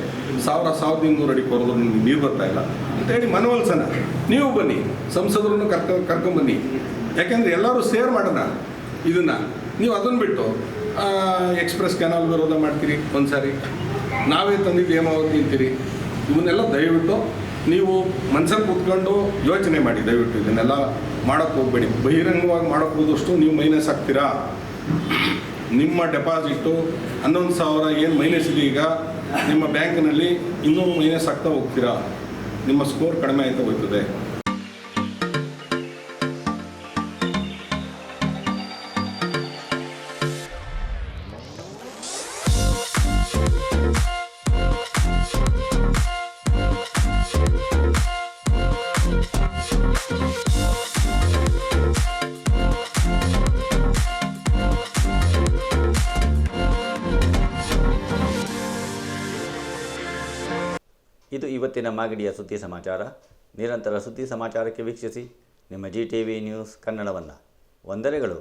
1200 ಅಡಿ ಕೊರೆದ್ರು ನಿಮ್ಗೆ ನೀರು ಬರ್ತಾ ಇಲ್ಲ ಅಂತೇಳಿ ಮನವೊಲಿಸೋಣ. ನೀವು ಬನ್ನಿ, ಸಂಸದರನ್ನು ಕರ್ಕೊಂಬನ್ನಿ. ಯಾಕೆಂದರೆ ಎಲ್ಲರೂ ಸೇರ್ ಮಾಡೋಣ ಇದನ್ನು. ನೀವು ಅದನ್ನು ಬಿಟ್ಟು ಎಕ್ಸ್ಪ್ರೆಸ್ ಕೆನಾಲ್ ವಿರೋಧ ಮಾಡ್ತೀರಿ, ಒಂದು ಸಾರಿ ನಾವೇ ತಂದಿದ್ದು ಹೇಮಾವತಿ ಅಂತೀರಿ. ಇವನ್ನೆಲ್ಲ ದಯವಿಟ್ಟು ನೀವು ಮನಸ್ಸಲ್ಲಿ ಕೂತ್ಕೊಂಡು ಯೋಚನೆ ಮಾಡಿ. ದಯವಿಟ್ಟು ಇದನ್ನೆಲ್ಲ ಮಾಡೋಕ್ಕೆ ಹೋಗಬೇಡಿ. ಬಹಿರಂಗವಾಗಿ ಮಾಡೋಕ್ಕೆ ಹೋದಷ್ಟು ನೀವು ಮೈನಸ್ ಆಗ್ತೀರಾ. ನಿಮ್ಮ ಡೆಪಾಸಿಟ್ಟು 11,000 ಏನು ಮೈನಸ್ ಇದೆ ಈಗ ನಿಮ್ಮ ಬ್ಯಾಂಕ್ನಲ್ಲಿ, ಇನ್ನೂ ಮೈನಸ್ ಆಗ್ತಾ ಹೋಗ್ತೀರಾ. ನಿಮ್ಮ ಸ್ಕೋರ್ ಕಡಿಮೆ ಆಯ್ತಾ ಹೋಗ್ತದೆ. ಇದು ಇವತ್ತಿನ ಮಾಗಡಿಯ ಸುದ್ದಿ ಸಮಾಚಾರ. ನಿರಂತರ ಸುದ್ದಿ ಸಮಾಚಾರಕ್ಕೆ ವೀಕ್ಷಿಸಿ ನಿಮ್ಮ GTV ನ್ಯೂಸ್ ಕನ್ನಡವನ್ನು. ವಂದನೆಗಳು.